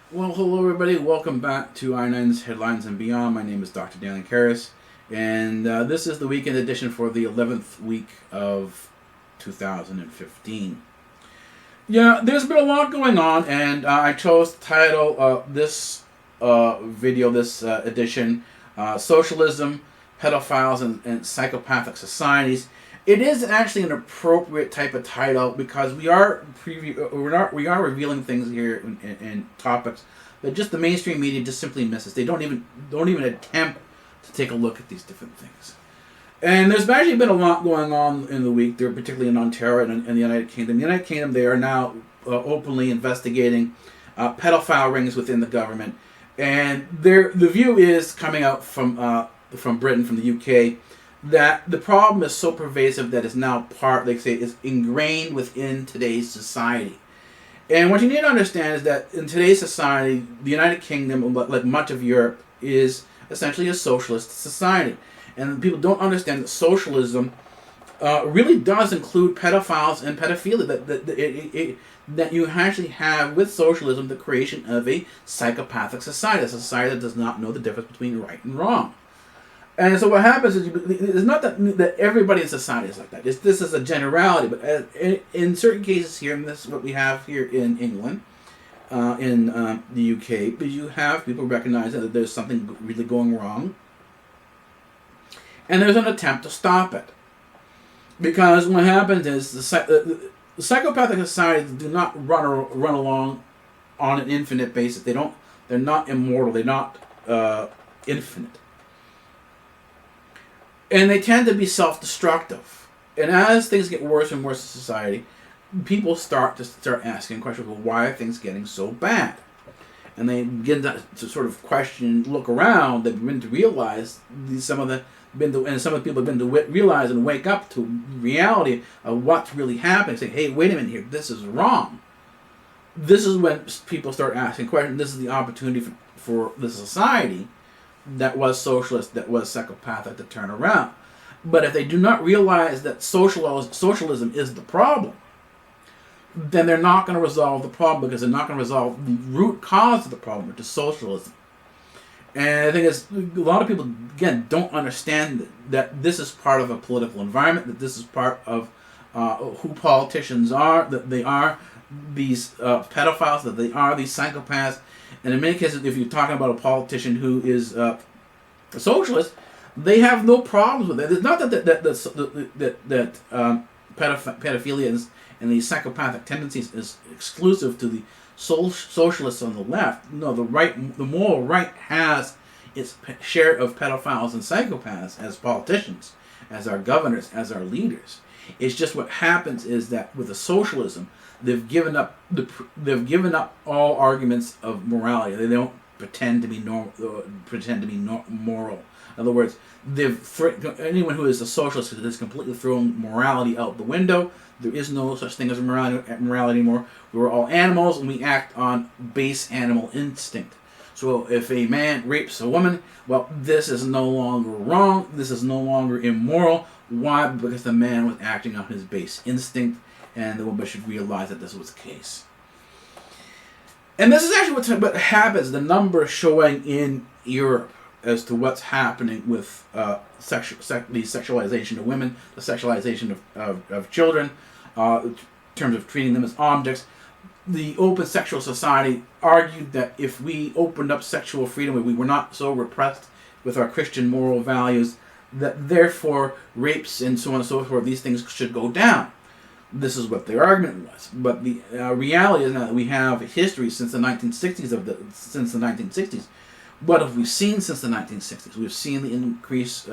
Well, hello everybody. Welcome back to iNN's Headlines and Beyond. My name is Dr. Daniel Karras, and this is the weekend edition for the 11th week of 2015. Yeah, there's been a lot going on, and I chose to title this video, this edition, Socialism, Pedophiles, and Psychopathic Societies. It is actually an appropriate type of title because we are revealing things here in topics that just the mainstream media just simply misses. They don't even attempt to take a look at these different things. And there's actually been a lot going on in the week, there, particularly in Ontario and the United Kingdom. In the United Kingdom, they are now openly investigating pedophile rings within the government, and the view is coming out from Britain, from the UK, that the problem is so pervasive that it's now they say, is ingrained within today's society. And what you need to understand is that in today's society, the United Kingdom, like much of Europe, is essentially a socialist society. And people don't understand that socialism really does include pedophiles and pedophilia. That you actually have with socialism the creation of a psychopathic society, a society that does not know the difference between right and wrong. And so what happens is, it's not that everybody in society is like that. This is a generality, but in certain cases here, and this is what we have here in England, in the UK, but you have people recognizing that there's something really going wrong, and there's an attempt to stop it. Because what happens is the psychopathic societies do not run along on an infinite basis. They're not immortal. They're not infinite. And they tend to be self-destructive. And as things get worse and worse in society, people start asking questions, well, why are things getting so bad? And they begin to sort of question, look around, they begin to realize, some of the people begin to realize and wake up to reality of what's really happening, saying, hey, wait a minute here, this is wrong. This is when people start asking questions. This is the opportunity for the society that was socialist, that was psychopathic, to turn around. But if they do not realize that socialism is the problem, then they're not going to resolve the problem, because they're not going to resolve the root cause of the problem, which is socialism. And I think a lot of people, again, don't understand that this is part of a political environment, that this is part of who politicians are, that they are these pedophiles, that they are these psychopaths. And in many cases, if you're talking about a politician who is a socialist, they have no problems with it. It's not that pedophilia and the psychopathic tendencies is exclusive to the socialists on the left. No, the moral right has its share of pedophiles and psychopaths as politicians, as our governors, as our leaders. It's just what happens is that with the socialism, they've given up all arguments of morality. They don't pretend to be moral. In other words, anyone who is a socialist has completely thrown morality out the window. There is no such thing as morality anymore. We're all animals, and we act on base animal instinct. So if a man rapes a woman, well, this is no longer wrong. This is no longer immoral. Why? Because the man was acting on his base instinct, and the woman should realize that this was the case. And this is actually what happens, the numbers showing in Europe as to what's happening with the sexualization of women, the sexualization of children, in terms of treating them as objects. The Open Sexual Society argued that if we opened up sexual freedom, if we were not so repressed with our Christian moral values, that therefore rapes and so on and so forth, these things should go down. This is what their argument was. But the reality is that we have history since the 1960s. What have we seen since the 1960s? We've seen the increase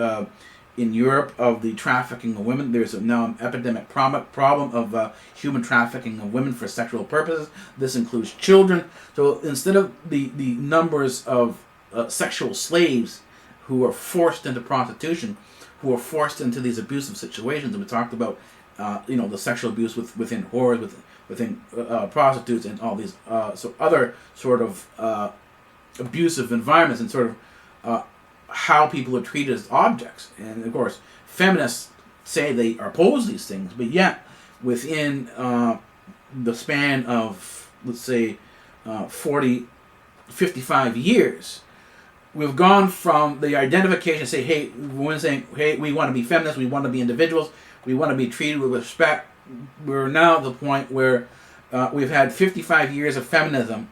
in Europe of the trafficking of women. There's now an epidemic problem of human trafficking of women for sexual purposes. This includes children. So instead of the numbers of sexual slaves who are forced into prostitution, who are forced into these abusive situations, and we talked about the sexual abuse within whores, within prostitutes, and all these other sort of abusive environments, and sort of how people are treated as objects. And of course, feminists say they oppose these things, but yet within the span of, let's say, 40 55 years. We've gone from the identification, say, hey, women saying, hey, we want to be feminists, we want to be individuals, we want to be treated with respect. We're now at the point where we've had 55 years of feminism,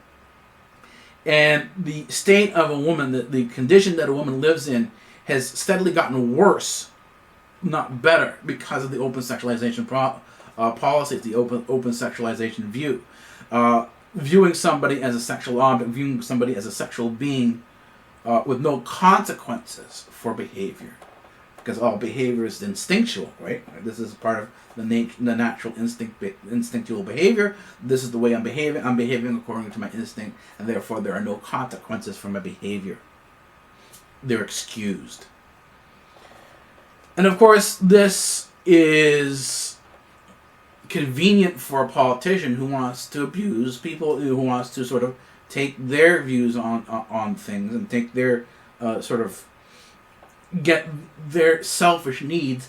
and the state of a woman, the condition that a woman lives in, has steadily gotten worse, not better, because of the open sexualization policies, the open sexualization view. Viewing somebody as a sexual object, viewing somebody as a sexual being with no consequences for behavior. Because all behavior is instinctual, right? This is part of the natural instinctual behavior. This is the way I'm behaving. I'm behaving according to my instinct, and therefore there are no consequences for my behavior. They're excused. And of course, this is convenient for a politician who wants to abuse people, who wants to sort of take their views on things and take their sort of get their selfish needs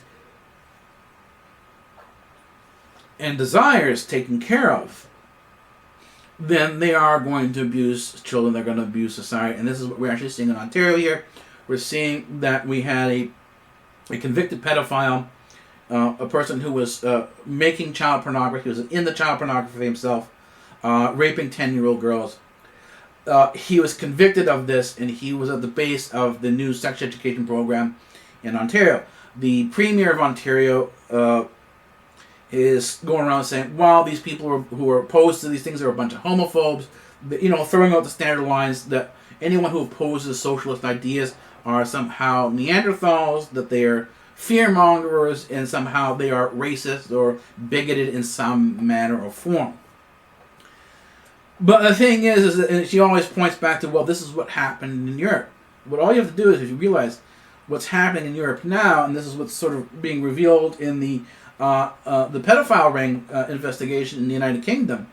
and desires taken care of. Then they are going to abuse children, they're going to abuse society. And this is what we're actually seeing in Ontario here. We're seeing that we had a convicted pedophile, a person who was making child pornography, he was in the child pornography himself, raping 10-year-old girls. He was convicted of this, and he was at the base of the new sex education program in Ontario. The Premier of Ontario is going around saying, well, these people who are opposed to these things are a bunch of homophobes, throwing out the standard lines that anyone who opposes socialist ideas are somehow Neanderthals, that they are fearmongers, and somehow they are racist or bigoted in some manner or form. But the thing is that she always points back to, well, this is what happened in Europe. But all you have to do is, if you realize what's happening in Europe now, and this is what's sort of being revealed in the pedophile ring investigation in the United Kingdom,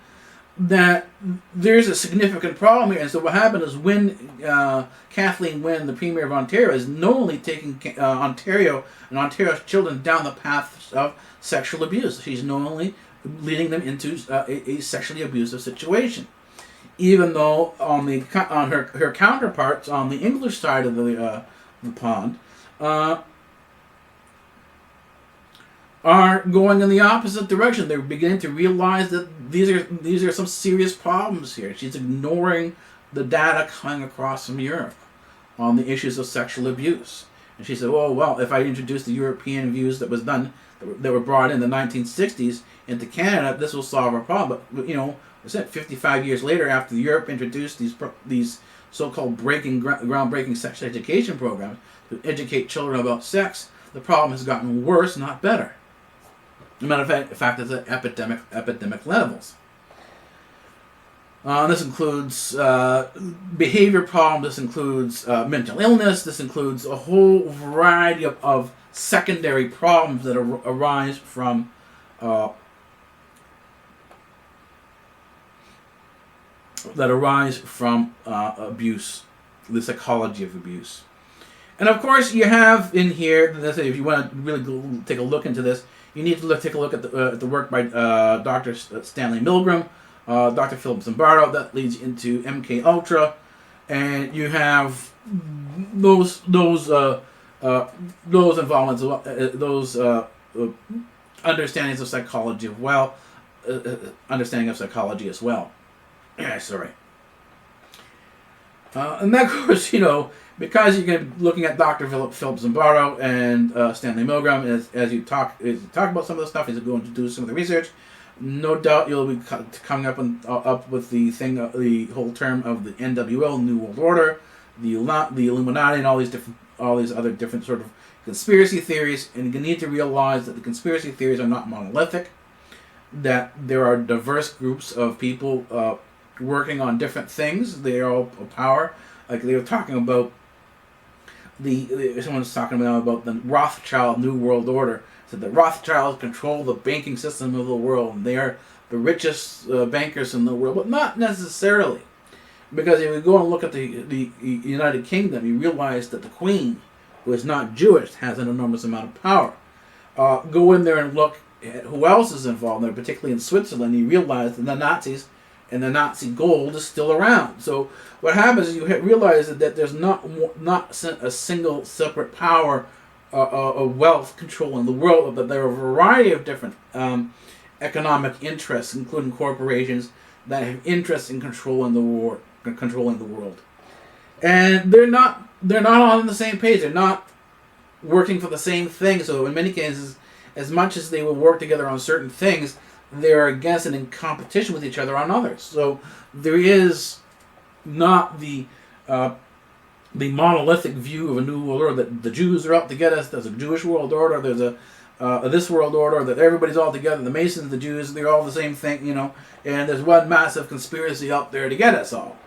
that there's a significant problem here. And so what happened is when Kathleen Wynne, the Premier of Ontario, is knowingly taking Ontario and Ontario's children down the path of sexual abuse. She's knowingly leading them into a sexually abusive situation. Even though on her counterparts on the English side of the pond are going in the opposite direction. They're beginning to realize that these are some serious problems here. She's ignoring the data coming across from Europe on the issues of sexual abuse. And she said, oh, well, if I introduce the European views that were brought in the 1960s into Canada, this will solve our problem. But, I said 55 years later, after Europe introduced these so-called groundbreaking sex education programs to educate children about sex, the problem has gotten worse, not better. As a matter of fact, it's at epidemic levels. This includes behavior problems, this includes mental illness, this includes a whole variety of secondary problems that arise from abuse, the psychology of abuse. And of course, you have in here, if you want to really take a look into this, you need to take a look at the work by Dr. Stanley Milgram, Dr. Philip Zimbardo, that leads into MK Ultra, and you have those involvements, those understandings of psychology as well, understanding of psychology as well. Sorry. And that, of course, because you're going to be looking at Dr. Philip Zimbardo and Stanley Milgram, as you talk about some of the stuff, he's going to do some of the research. No doubt you'll be coming up with the whole term of the NWO, New World Order, the Illuminati, and all these other different sort of conspiracy theories. And you need to realize that the conspiracy theories are not monolithic, that there are diverse groups of people working on different things. They are all power. Like they were talking about someone's talking about the Rothschild New World Order. So the Rothschilds control the banking system of the world, and they are the richest bankers in the world, but not necessarily. Because if you go and look at the United Kingdom, you realize that the Queen, who is not Jewish, has an enormous amount of power. Go in there and look at who else is involved there, particularly in Switzerland, you realize that the Nazis and the Nazi gold is still around. So what happens is you realize that there's not a single separate power of wealth controlling the world, but there are a variety of different economic interests, including corporations, that have interest in controlling the world. And they're not all on the same page. They're not working for the same thing. So in many cases, as much as they will work together on certain things, they're against and in competition with each other on others. So there is not the monolithic view of a new world order that the Jews are out to get us. There's a Jewish world order. There's a this world order that everybody's all together. The Masons, the Jews, they're all the same thing, you know. And there's one massive conspiracy out there to get us all.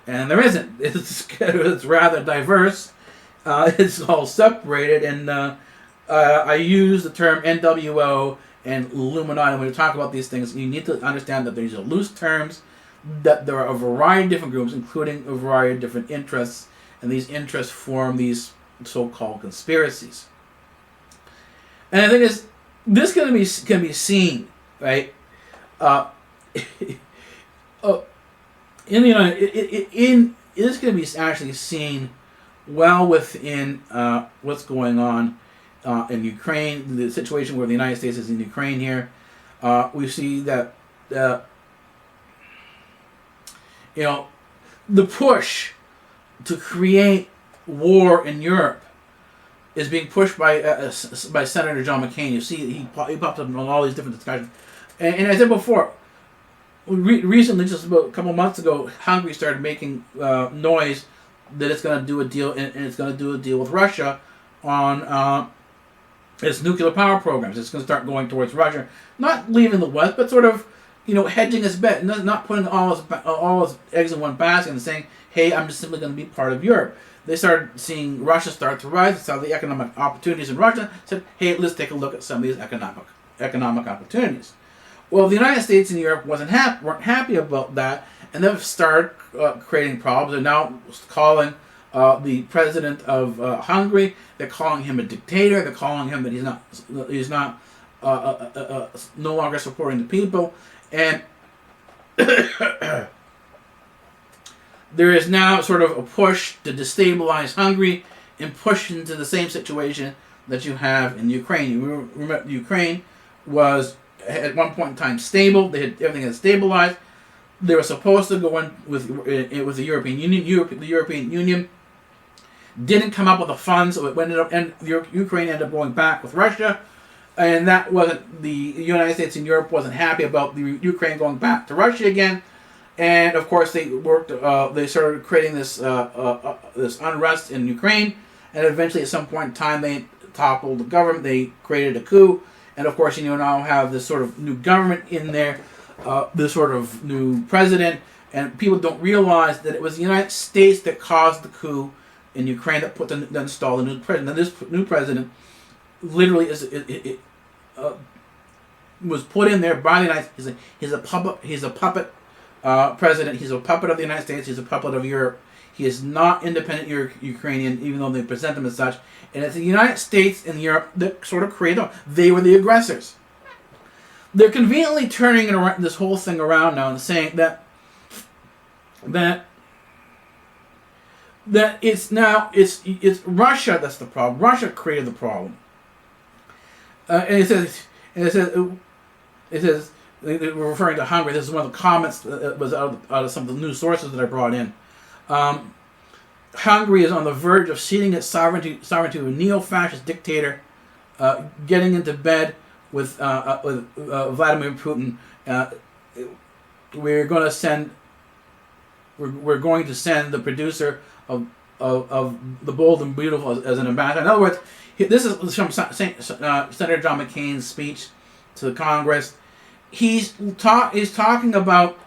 And there isn't. It's rather diverse. It's all separated, and I use the term NWO and Illuminati when we talk about these things. You need to understand that these are loose terms, that there are a variety of different groups, including a variety of different interests, and these interests form these so-called conspiracies. And the thing is, this can be seen, right? In the United, this can be actually seen well within what's going on in Ukraine, the situation where the United States is in Ukraine here. We see that the push to create war in Europe is being pushed by Senator John McCain. You see, he popped up on all these different discussions. And I said before, recently, just about a couple months ago, Hungary started making noise that it's going to do a deal, and it's going to do a deal with Russia on its nuclear power programs. It's going to start going towards Russia, not leaving the West, but sort of, hedging its bet, not putting all his eggs in one basket and saying, "Hey, I'm just simply going to be part of Europe." They started seeing Russia start to rise. They saw the economic opportunities in Russia. Said, "Hey, let's take a look at some of these economic opportunities." Well, the United States and Europe weren't happy about that, and they've started creating problems. They're now calling the president of Hungary. They're calling him a dictator. They're calling him that he's not no longer supporting the people, and there is now sort of a push to destabilize Hungary and push into the same situation that you have in Ukraine. You remember, Ukraine was at one point in time stable. Everything had stabilized. They were supposed to go in with the European Union. The European Union didn't come up with the funds, so Ukraine ended up going back with Russia, and that wasn't the United States and Europe wasn't happy about the Ukraine going back to Russia again, and of course they worked. They started creating this unrest in Ukraine, and eventually at some point in time they toppled the government. They created a coup. And of course, now have this sort of new government in there, this sort of new president, and people don't realize that it was the United States that caused the coup in Ukraine that installed the new president. Now, this new president literally was put in there by the United States. He's a puppet president. He's a puppet of the United States. He's a puppet of Europe. He is not independent Ukrainian, even though they present him as such. And it's the United States and Europe that sort of created them. They were the aggressors. They're conveniently turning this whole thing around now and saying that it's Russia that's the problem. Russia created the problem. And it says we're referring to Hungary. This is one of the comments that was out of some of the news sources that I brought in. Hungary is on the verge of ceding its sovereignty to a neo-fascist dictator, getting into bed with Vladimir Putin. We're going to send the producer of The Bold and Beautiful as an ambassador. In other words, this is from Senator John McCain's speech to Congress. He's talking about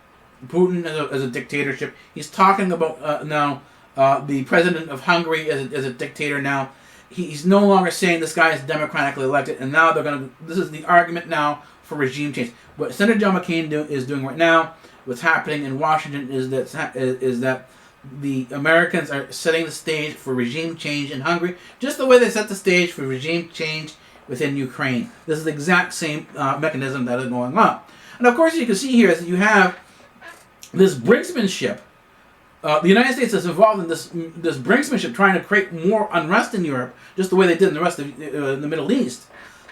Putin as a dictatorship. He's talking about now the president of Hungary as a dictator now. He's no longer saying this guy is democratically elected, and now this is the argument now for regime change. What Senator John McCain is doing right now, what's happening in Washington is that the Americans are setting the stage for regime change in Hungary, just the way they set the stage for regime change within Ukraine. This is the exact same mechanism that is going on. And of course, you can see here is that you have this brinksmanship, the United States is involved in this brinksmanship, trying to create more unrest in Europe, just the way they did in the rest of the Middle East.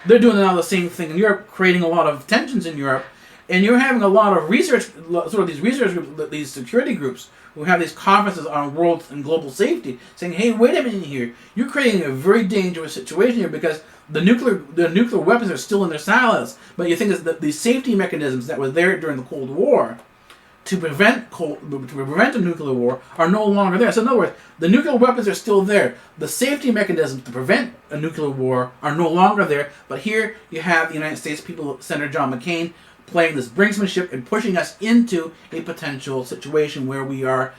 They're doing now the same thing in Europe, creating a lot of tensions in Europe, and you're having a lot of research, sort of these research groups, these security groups, who have these conferences on world and global safety, saying, "Hey, wait a minute here! You're creating a very dangerous situation here because the nuclear weapons are still in their silos, but you think that the safety mechanisms that were there during the Cold War to prevent a nuclear war are no longer there." So in other words, the nuclear weapons are still there. The safety mechanisms to prevent a nuclear war are no longer there. But here you have the United States people, Senator John McCain, playing this brinksmanship and pushing us into a potential situation where we are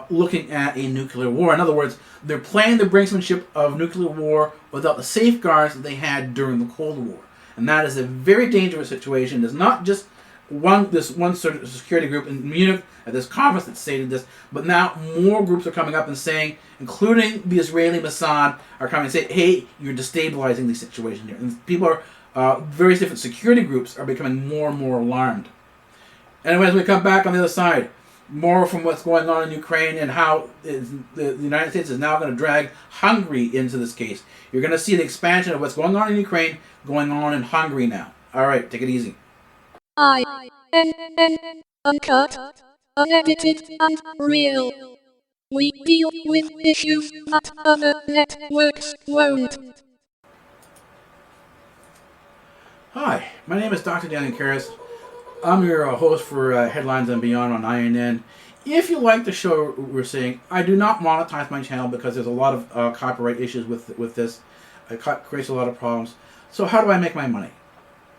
looking at a nuclear war. In other words, they're playing the brinksmanship of nuclear war without the safeguards that they had during the Cold War. And that is a very dangerous situation. It's not just this one sort of security group in Munich at this conference that stated this, but now more groups are coming up and saying, including the Israeli Mossad, are coming and say, "Hey, you're destabilizing the situation here." And people are, various different security groups are becoming more and more alarmed. Anyways, we come back on the other side, more from what's going on in Ukraine and how the United States is now going to drag Hungary into this case. You're going to see the expansion of what's going on in Ukraine going on in Hungary now. All right, take it easy. iNN, uncut, unedited, and real. We deal with issues that other networks won't. Hi, my name is Dr. Daniel Karras. I'm your host for Headlines and Beyond on iNN. If you like the show we're saying, I do not monetize my channel because there's a lot of copyright issues with this. It creates a lot of problems. So how do I make my money?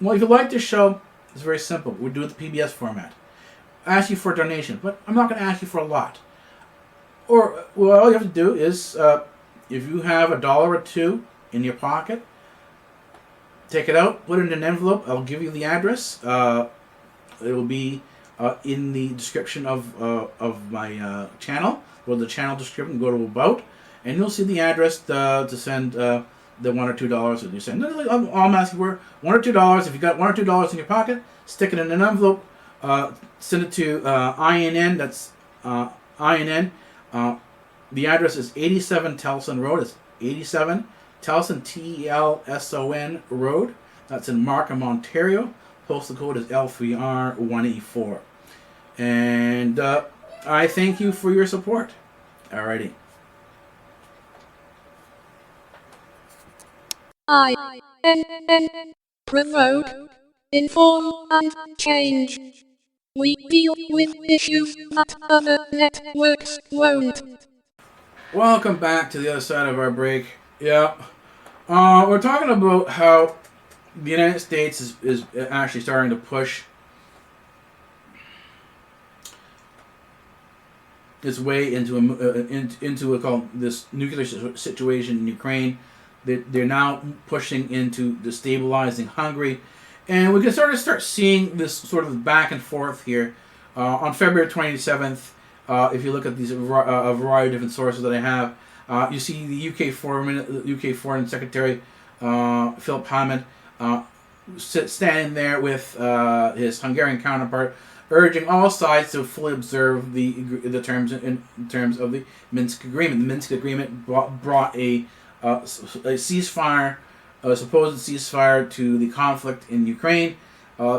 Well, if you like this show, it's very simple. We do it the PBS format. I ask you for a donation, but I'm not going to ask you for a lot. Or, well, all you have to do is, if you have $1 or $2 in your pocket, take it out, put it in an envelope. I'll give you the address. It will be in the description of my channel. Go to the channel description, go to About, and you'll see the address to send the $1 or $2 that you send. All I'm asking for $1 or $2. If you got $1 or $2 in your pocket, stick it in an envelope. Send it to iNN. That's iNN. The address is 87 Telson Road. It's 87 Telson, Telson Road. That's in Markham, Ontario. Postal code is L3R184. And I thank you for your support. Alrighty. iNN, provoke, inform, and change. We deal with issues that other networks won't. Welcome back to the other side of our break. Yeah. We're talking about how the United States is actually starting to push its way into what called this nuclear situation in Ukraine. They're now pushing into destabilizing Hungary. And we can start seeing this sort of back and forth here. On February 27th, if you look at these a variety of different sources that I have, you see the UK Foreign Secretary Philip Hammond standing there with his Hungarian counterpart, urging all sides to fully observe the terms in terms of the Minsk Agreement. The Minsk Agreement brought a ceasefire, a supposed ceasefire to the conflict in Ukraine.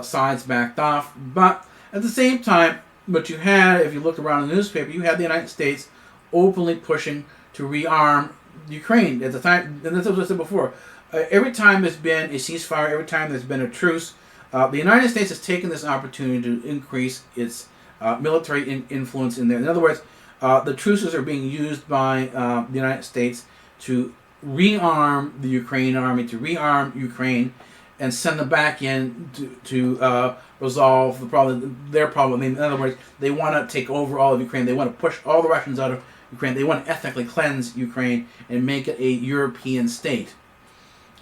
Sides backed off, but at the same time, what you had, if you look around the newspaper, you had the United States openly pushing to rearm Ukraine at the time. And that's what I said before. Every time there's been a ceasefire, every time there's been a truce, the United States has taken this opportunity to increase its military influence in there. In other words, the truces are being used by the United States to rearm the Ukrainian army, to rearm Ukraine, and send them back in to resolve the problem, their problem. In other words, they want to take over all of Ukraine. They want to push all the Russians out of Ukraine. They want to ethnically cleanse Ukraine and make it a European state,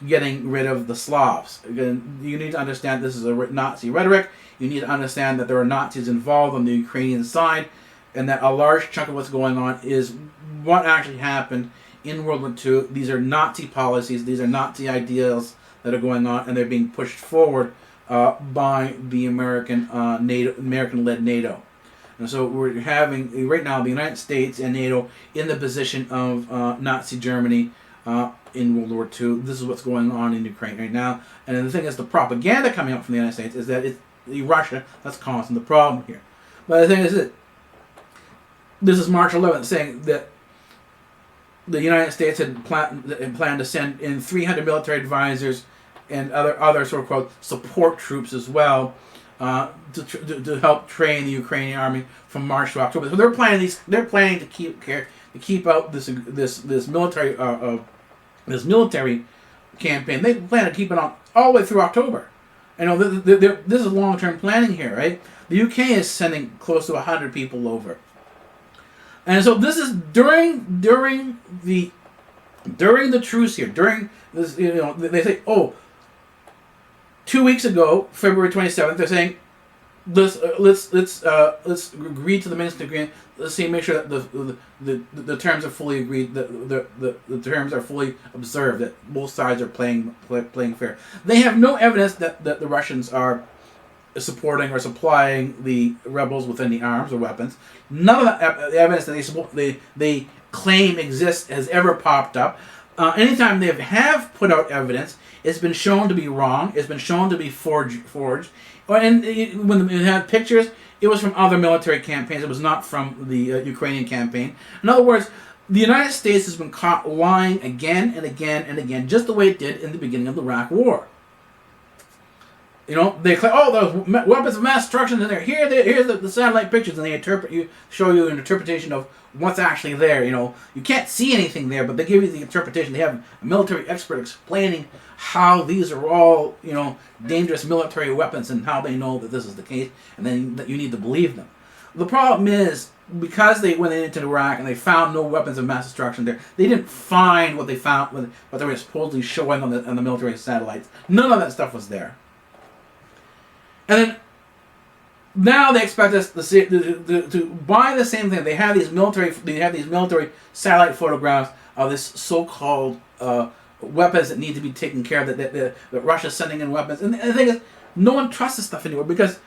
getting rid of the Slavs. Again, you need to understand this is a Nazi rhetoric. You need to understand that there are Nazis involved on the Ukrainian side, and that a large chunk of what's going on is what actually happened in World War II. These are Nazi policies. These are Nazi ideals that are going on, and they're being pushed forward by the American-led NATO. And so we're having, right now, the United States and NATO in the position of Nazi Germany in World War II. This is what's going on in Ukraine right now. And then the thing is, the propaganda coming out from the United States is that it's Russia that's causing the problem here. But the thing is that this is March 11th saying that the United States had planned to send in 300 military advisors and other so called support troops as well to help train the Ukrainian army from March to October. So they're planning to keep out this military campaign. They plan to keep it on all the way through October. You know, this is long-term planning here, right? The UK is sending close to 100 people over. And so this is during the truce here. During this, you know, they say, 2 weeks ago, February 27th, they're saying, let's agree to the Minsk agreement. Let's make sure that the terms are fully agreed, that the terms are fully observed, that both sides are playing fair. They have no evidence that the Russians are supporting or supplying the rebels with any arms or weapons. None of the evidence that they claim exists has ever popped up. Anytime they have put out evidence, it's been shown to be wrong. It's been shown to be forged. And when they had pictures, it was from other military campaigns. It was not from the Ukrainian campaign. In other words, the United States has been caught lying again and again and again, just the way it did in the beginning of the Iraq War. You know, they claim, those weapons of mass destruction in there. Here's the satellite pictures, and they show you an interpretation of what's actually there. You know, you can't see anything there, but they give you the interpretation. They have a military expert explaining how these are all, you know, dangerous military weapons and how they know that this is the case, and then that you need to believe them. The problem is, because they went into Iraq and they found no weapons of mass destruction there, they didn't find what they found, what they were supposedly showing on the military satellites. None of that stuff was there. And then now they expect us to buy the same thing. They have these military satellite photographs of this so-called weapons that need to be taken care of. That Russia's sending in weapons. And the thing is, no one trusts this stuff anymore because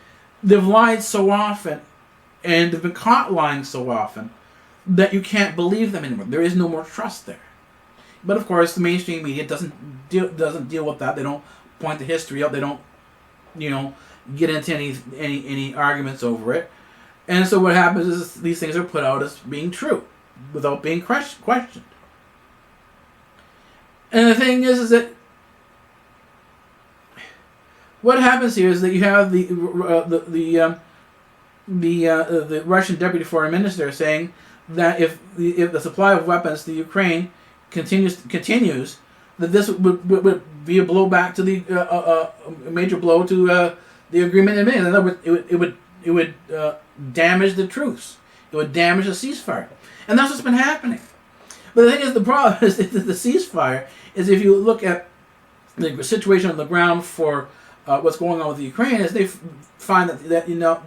they've lied so often, and they've been caught lying so often that you can't believe them anymore. There is no more trust there. But of course, the mainstream media doesn't deal with that. They don't point the history out. They don't, you know, get into any arguments over it. And so what happens is these things are put out as being true without being questioned. And the thing is that what happens here is that you have the Russian deputy foreign minister saying that if the supply of weapons to Ukraine continues, that this would be a blowback to a major blow to the agreement in Minsk. In other words, it would damage the truce. It would damage the ceasefire, and that's what's been happening. But the thing is, the problem is that the ceasefire is, if you look at the situation on the ground for what's going on with the Ukraine, is they find that you know,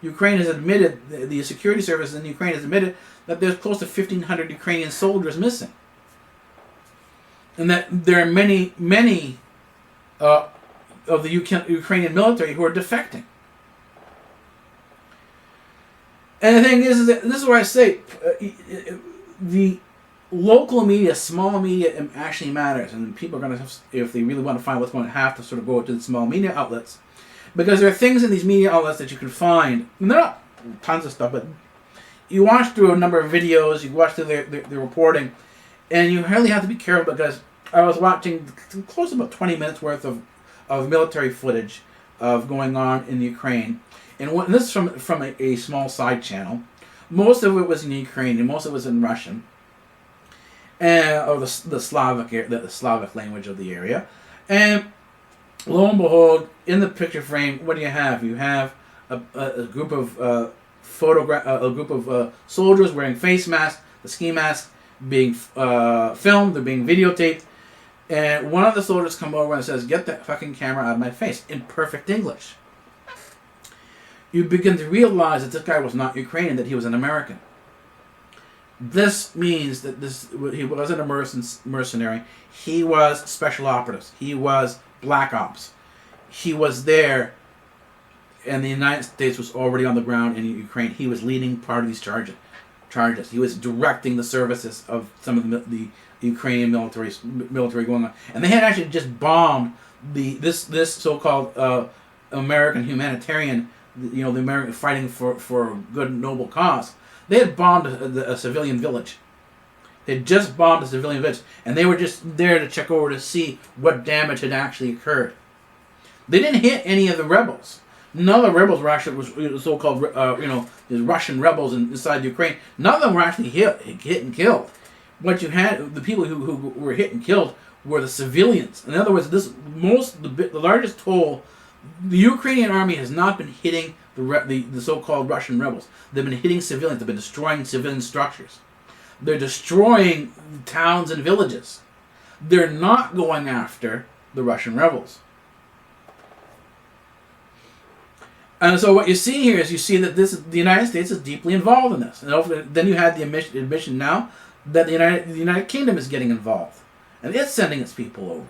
Ukraine has admitted, the security services in Ukraine has admitted that there's close to 1,500 Ukrainian soldiers missing, and that there are many of the Ukrainian military who are defecting. And the thing is that this is where I say the local media, small media, actually matters, and people are going to have, if they really want to find what's going to have to sort of go to the small media outlets, because there are things in these media outlets that you can find. And there are not tons of stuff, but you watch through a number of videos, you watch through their reporting, and you really have to be careful, because I was watching close to about 20 minutes worth of military footage of going on in Ukraine. And this is from a small side channel. Most of it was in Ukrainian, most of it was in Russian, or the Slavic language of the area. And lo and behold, in the picture frame, what do you have? You have a group of soldiers wearing face masks, the ski masks being filmed, they're being videotaped. And one of the soldiers come over and says, "Get that fucking camera out of my face," in perfect English. You begin to realize that this guy was not Ukrainian, that he was an American. This means that he wasn't a mercenary. He was special operatives. He was black ops. He was there and the United States was already on the ground in Ukraine. He was leading part of these charges. He was directing the services of some of the Ukrainian military going on, and they had actually just bombed this so-called American humanitarian, the American fighting for a good noble cause. They had bombed a civilian village. They had just bombed a civilian village, and they were just there to check over to see what damage had actually occurred. They didn't hit any of the rebels. None of the rebels were actually so-called, the Russian rebels inside Ukraine. None of them were actually hit and killed. What you had, the people who were hit and killed were the civilians. In other words, the largest toll, the Ukrainian army has not been hitting the so-called Russian rebels. They've been hitting civilians. They've been destroying civilian structures. They're destroying towns and villages. They're not going after the Russian rebels. And so what you see here is you see that the United States is deeply involved in this. And then you had the admission now that the United Kingdom is getting involved. And it's sending its people over.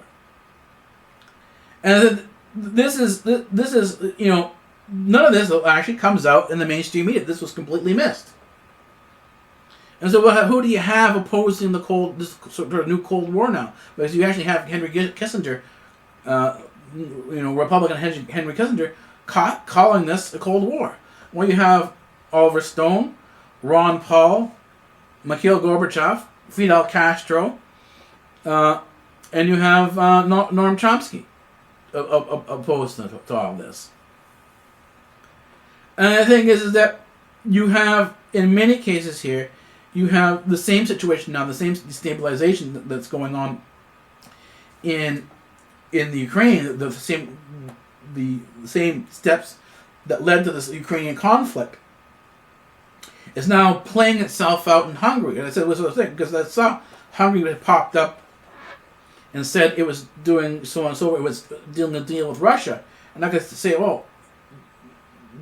And this is none of this actually comes out in the mainstream media. This was completely missed. And so who do you have opposing this sort of new Cold War now? Because you actually have Henry Kissinger, Republican Henry Kissinger, calling this a Cold War. Well, you have Oliver Stone, Ron Paul, Mikhail Gorbachev, Fidel Castro, and you have Noam Chomsky opposed to all this. And the thing is that you have, in many cases here, you have the same situation now, the same destabilization that's going on in the Ukraine, the same steps that led to this Ukrainian conflict is now playing itself out in Hungary. And I said it was a thing because I saw Hungary had popped up and said it was doing so and so. It was dealing a deal with Russia, and I could say, "Oh,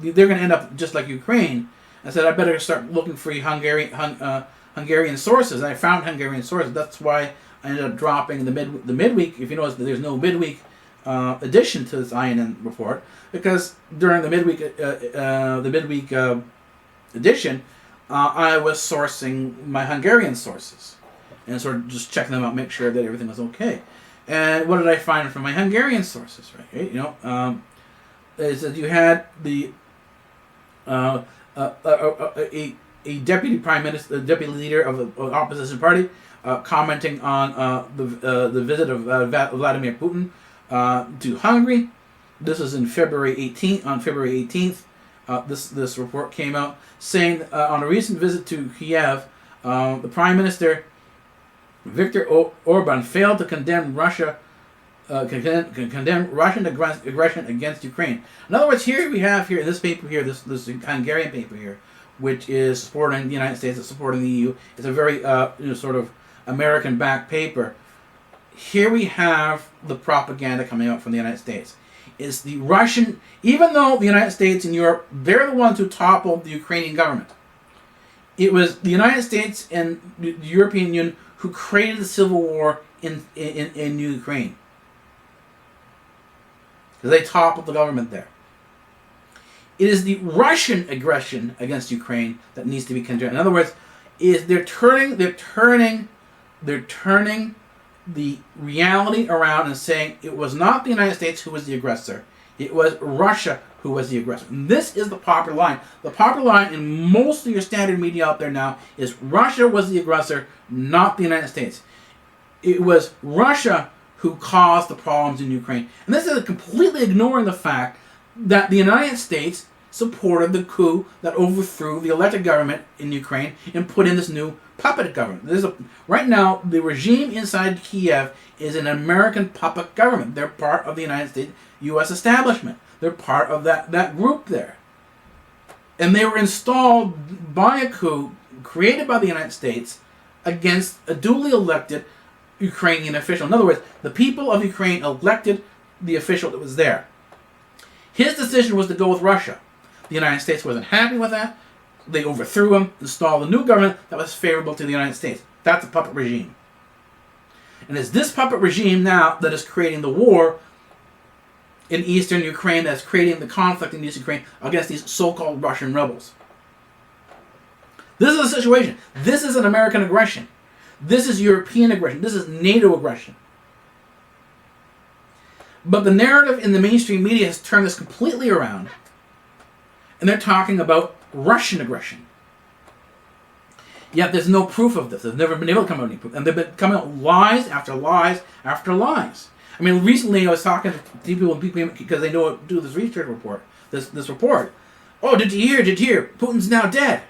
they're going to end up just like Ukraine." I said, "I better start looking for Hungarian sources." And I found Hungarian sources. That's why I ended up dropping the midweek. If you notice, there's no midweek addition to this iNN report because during the midweek edition, I was sourcing my Hungarian sources and sort of just checking them out, make sure that everything was okay. And what did I find from my Hungarian sources? Right, is that you had a deputy prime minister, a deputy leader of an opposition party, commenting on the visit of Vladimir Putin to Hungary. This is in February 18th. On February 18th, this report came out saying on a recent visit to Kiev, the Prime Minister Viktor Orban failed to condemn condemn Russian aggression against Ukraine. In other words, here we have in this paper here, this Hungarian paper here, which is supporting the United States, it's supporting the EU. It's a very sort of American-backed paper. Here we have the propaganda coming out from the United States. It's the Russian, even though the United States and Europe, they're the ones who toppled the Ukrainian government. It was the United States and the European Union who created the civil war in Ukraine. Because they toppled the government there. It is the Russian aggression against Ukraine that needs to be condemned. In other words, they're turning the reality around and saying it was not the United States who was the aggressor. It was Russia who was the aggressor. And this is the popular line. The popular line in most of your standard media out there now is Russia was the aggressor, not the United States. It was Russia who caused the problems in Ukraine. And this is completely ignoring the fact that the United States supported the coup that overthrew the elected government in Ukraine and put in this new puppet government. Right now, the regime inside Kiev is an American puppet government. They're part of the United States U.S. establishment. They're part of that group there. And they were installed by a coup created by the United States against a duly elected Ukrainian official. In other words, the people of Ukraine elected the official that was there. His decision was to go with Russia. The United States wasn't happy with that. They overthrew him, installed a new government that was favorable to the United States. That's a puppet regime. And it's this puppet regime now that is creating the war in eastern Ukraine that's creating the conflict in eastern Ukraine against these so-called Russian rebels. This is the situation. This is an American aggression. This is European aggression. This is NATO aggression. But the narrative in the mainstream media has turned this completely around, and they're talking about Russian aggression. Yet there's no proof of this. They've never been able to come out with any proof. And they've been coming out lies after lies after lies. I mean, recently I was talking to people because they know do this research report, this report. Oh, did you hear? Putin's now dead.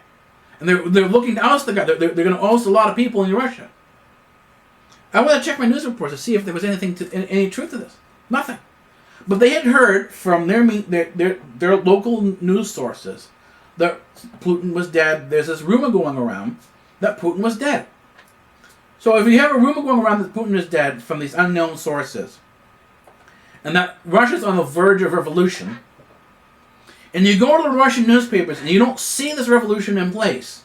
And they're looking to oust the guy. They're going to oust a lot of people in Russia. I went to check my news reports to see if there was any truth to this. Nothing. But they had heard from their local news sources that Putin was dead. There's this rumor going around that Putin was dead. So if you have a rumor going around that Putin is dead from these unknown sources, and that Russia's on the verge of revolution, and you go to the Russian newspapers and you don't see this revolution in place,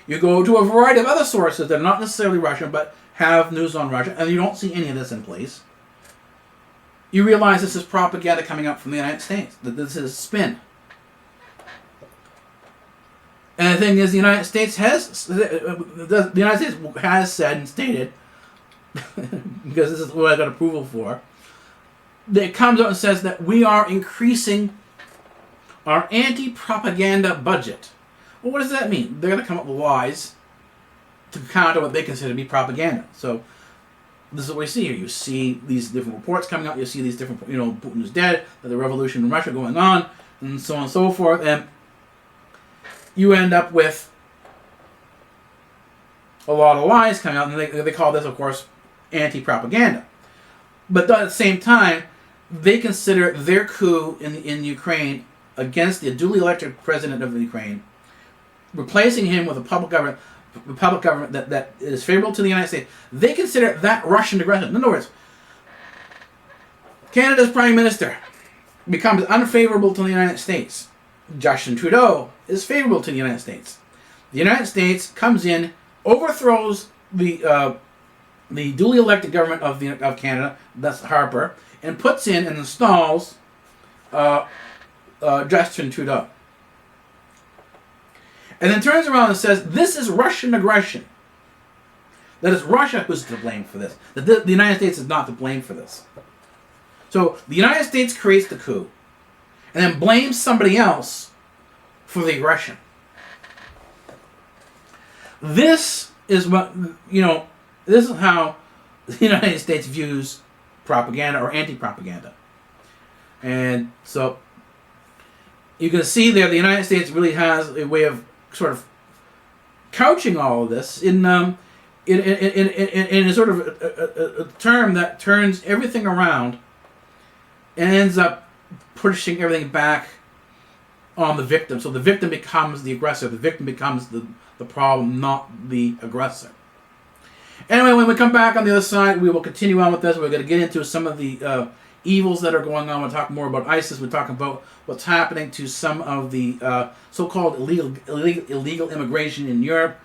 you go to a variety of other sources that are not necessarily Russian but have news on Russia, and you don't see any of this in place, you realize this is propaganda coming out from the United States, that this is spin. And the thing is, the United States has said and stated, because this is what I got approval for, that it comes out and says that we are increasing our anti-propaganda budget. Well, what does that mean? They're going to come up with lies to counter what they consider to be propaganda. So this is what we see here. You see these different reports coming out. You see these different, Putin is dead, that the revolution in Russia going on, and so on and so forth. And you end up with a lot of lies coming out, and they call this, of course, anti-propaganda. But at the same time, they consider their coup in Ukraine against the duly elected president of Ukraine, replacing him with a public government that is favorable to the United States. They consider that Russian aggression. In other words, Canada's prime minister becomes unfavorable to the United States. Justin Trudeau is favorable to the United States. The United States comes in, overthrows the duly elected government of Canada, that's Harper, and puts in and installs Justin Trudeau. And then turns around and says, this is Russian aggression. That it's Russia who's to blame for this. That the United States is not to blame for this. So the United States creates the coup and then blames somebody else for the aggression. This is what, this is how the United States views propaganda or anti-propaganda. And so you can see there the United States really has a way of sort of couching all of this in a sort of a term that turns everything around and ends up pushing everything back on the victim. So the victim becomes the aggressor. The victim becomes the problem, not the aggressor. Anyway, when we come back on the other side, we will continue on with this. We're going to get into some of the evils that are going on. We'll talk more about ISIS. We'll talk about what's happening to some of the so-called illegal immigration in Europe.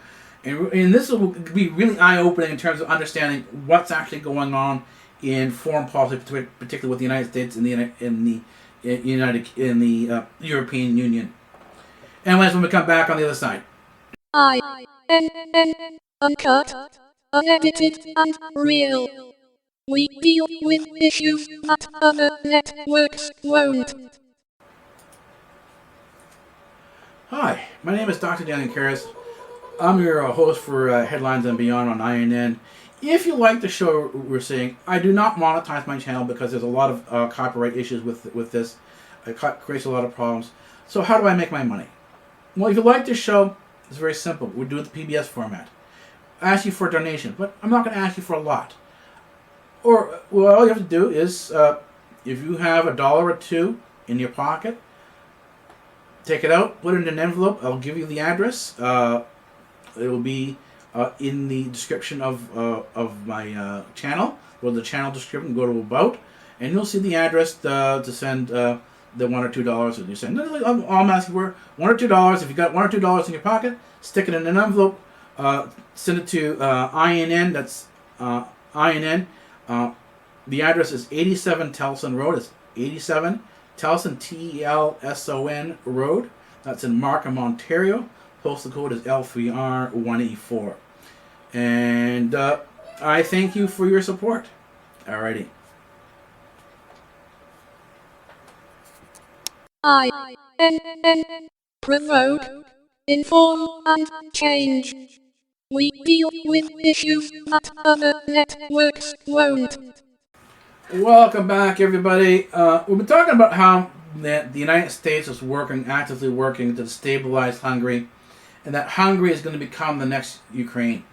And this will be really eye-opening in terms of understanding what's actually going on in foreign policy, particularly with the United States and the European Union. Anyways, when we come back on the other side. iNN, uncut, unedited, and real. We deal with issues that other networks won't. Hi, my name is Dr. Daniel Karras. I'm your host for Headlines and Beyond on iNN. If you like the show we're seeing, I do not monetize my channel because there's a lot of copyright issues with this. It creates a lot of problems. So how do I make my money? Well, if you like this show, it's very simple. We do it the PBS format. I ask you for a donation, but I'm not going to ask you for a lot. Or, well, all you have to do is, if you have $1 or $2 in your pocket, take it out, put it in an envelope. I'll give you the address. It will be in the description of my channel. Go to the channel description, go to About, and you'll see the address to send the $1 or $2 that you send. All I'm asking for $1 or $2. If you got $1 or $2 in your pocket, stick it in an envelope. Send it to iNN. That's iNN. The address is 87 Towson Road. It's 87 Telson, Telson Road. That's in Markham, Ontario. Postal code is L3R184. And I thank you for your support. Alrighty. iNN. Provoke, inform and change. We deal with issues that other networks won't. Welcome back, everybody. We've been talking about how the United States is actively working to stabilize Hungary, and that Hungary is going to become the next Ukraine.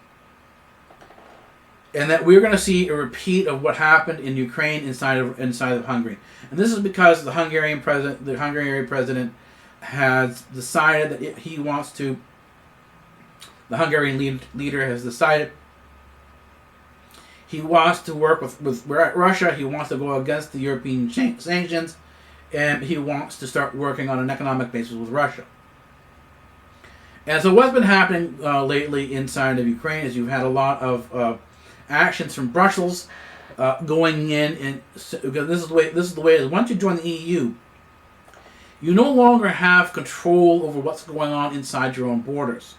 And that we're going to see a repeat of what happened in Ukraine inside of Hungary. And this is because the Hungarian president has decided that the Hungarian leader has decided he wants to work with Russia. He wants to go against the European sanctions, and he wants to start working on an economic basis with Russia. And so what's been happening lately inside of Ukraine is you've had a lot of actions from Brussels going in, and because this is the way it is. Once you join the EU, you no longer have control over what's going on inside your own borders.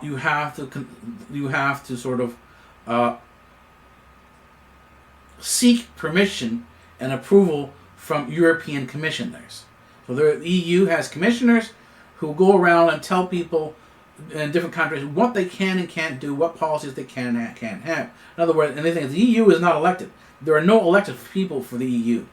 You have to sort of seek permission and approval from European commissioners. So the EU has commissioners who go around and tell people in different countries what they can and can't do, what policies they can and can't have. In other words, the EU is not elected. There are no elected people for the EU.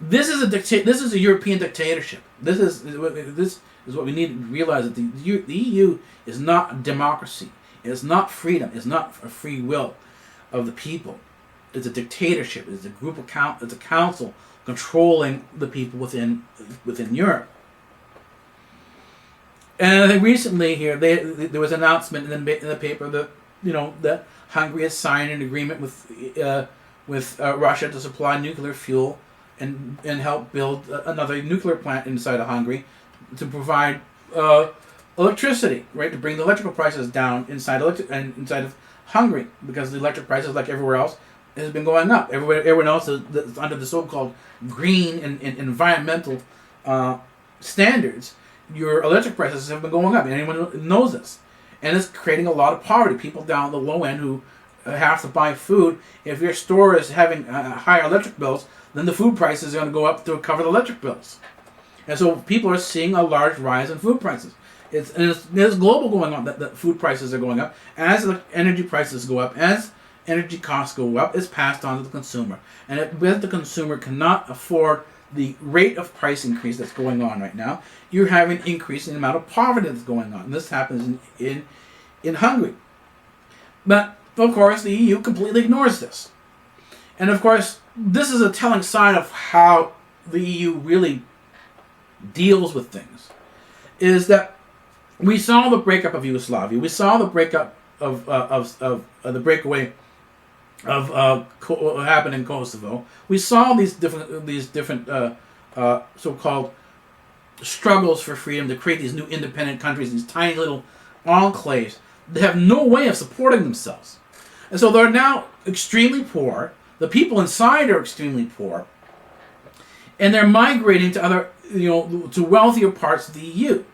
This is a European dictatorship. This is what we need to realize, that the EU is not democracy. It's not freedom. It's not a free will of the people. It's a dictatorship. It's a council controlling the people within Europe. And I think recently here there was an announcement in the paper that that Hungary has signed an agreement with Russia to supply nuclear fuel and help build another nuclear plant inside of Hungary to provide electricity, right, to bring the electrical prices down inside of Hungary, because the electric prices, like everywhere else, has been going up. Everyone else is under the so-called green and environmental standards. Your electric prices have been going up. Anyone knows this. And it's creating a lot of poverty. People down the low end who have to buy food. If your store is having higher electric bills, then the food prices are going to go up to cover the electric bills. And so people are seeing a large rise in food prices. There's global going on that food prices are going up. As the energy prices go up, as energy costs go up, it's passed on to the consumer. And if the consumer cannot afford the rate of price increase that's going on right now, you're having an increase in the amount of poverty that's going on. And this happens in Hungary. But, of course, the EU completely ignores this. And, of course, this is a telling sign of how the EU really deals with things. Is that we saw the breakup of Yugoslavia. We saw the breakup of the breakaway of what happened in Kosovo. We saw these different so-called struggles for freedom to create these new independent countries, these tiny little enclaves. They have no way of supporting themselves, and so they're now extremely poor. The people inside are extremely poor, and they're migrating to other, to wealthier parts of the EU.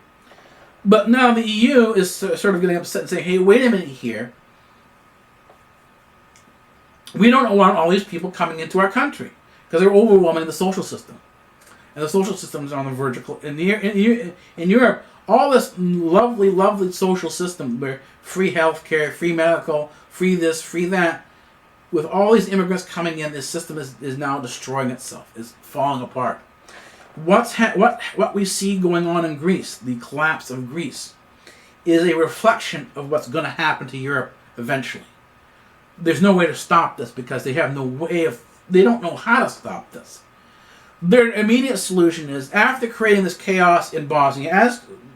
But now the EU is sort of getting upset and saying, "Hey, wait a minute here. We don't want all these people coming into our country because they're overwhelming the social system, and the social system is on the verge of in Europe. All this lovely, lovely social system where free healthcare, free medical, free this, free that, with all these immigrants coming in, this system is now destroying itself. It's falling apart. What we see going on in Greece, the collapse of Greece, is a reflection of what's going to happen to Europe eventually. There's no way to stop this because they have they don't know how to stop this. Their immediate solution is, after creating this chaos in Bosnia,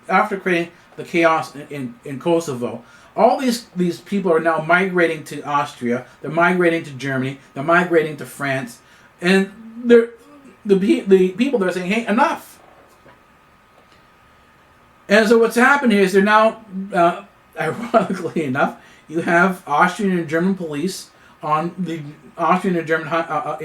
after creating the chaos in Kosovo, all these people are now migrating to Austria, they're migrating to Germany, they're migrating to France, and the people that are saying, "Hey, enough." And so what's happened here is they're now, ironically enough, you have Austrian and German police on the Austrian and German, the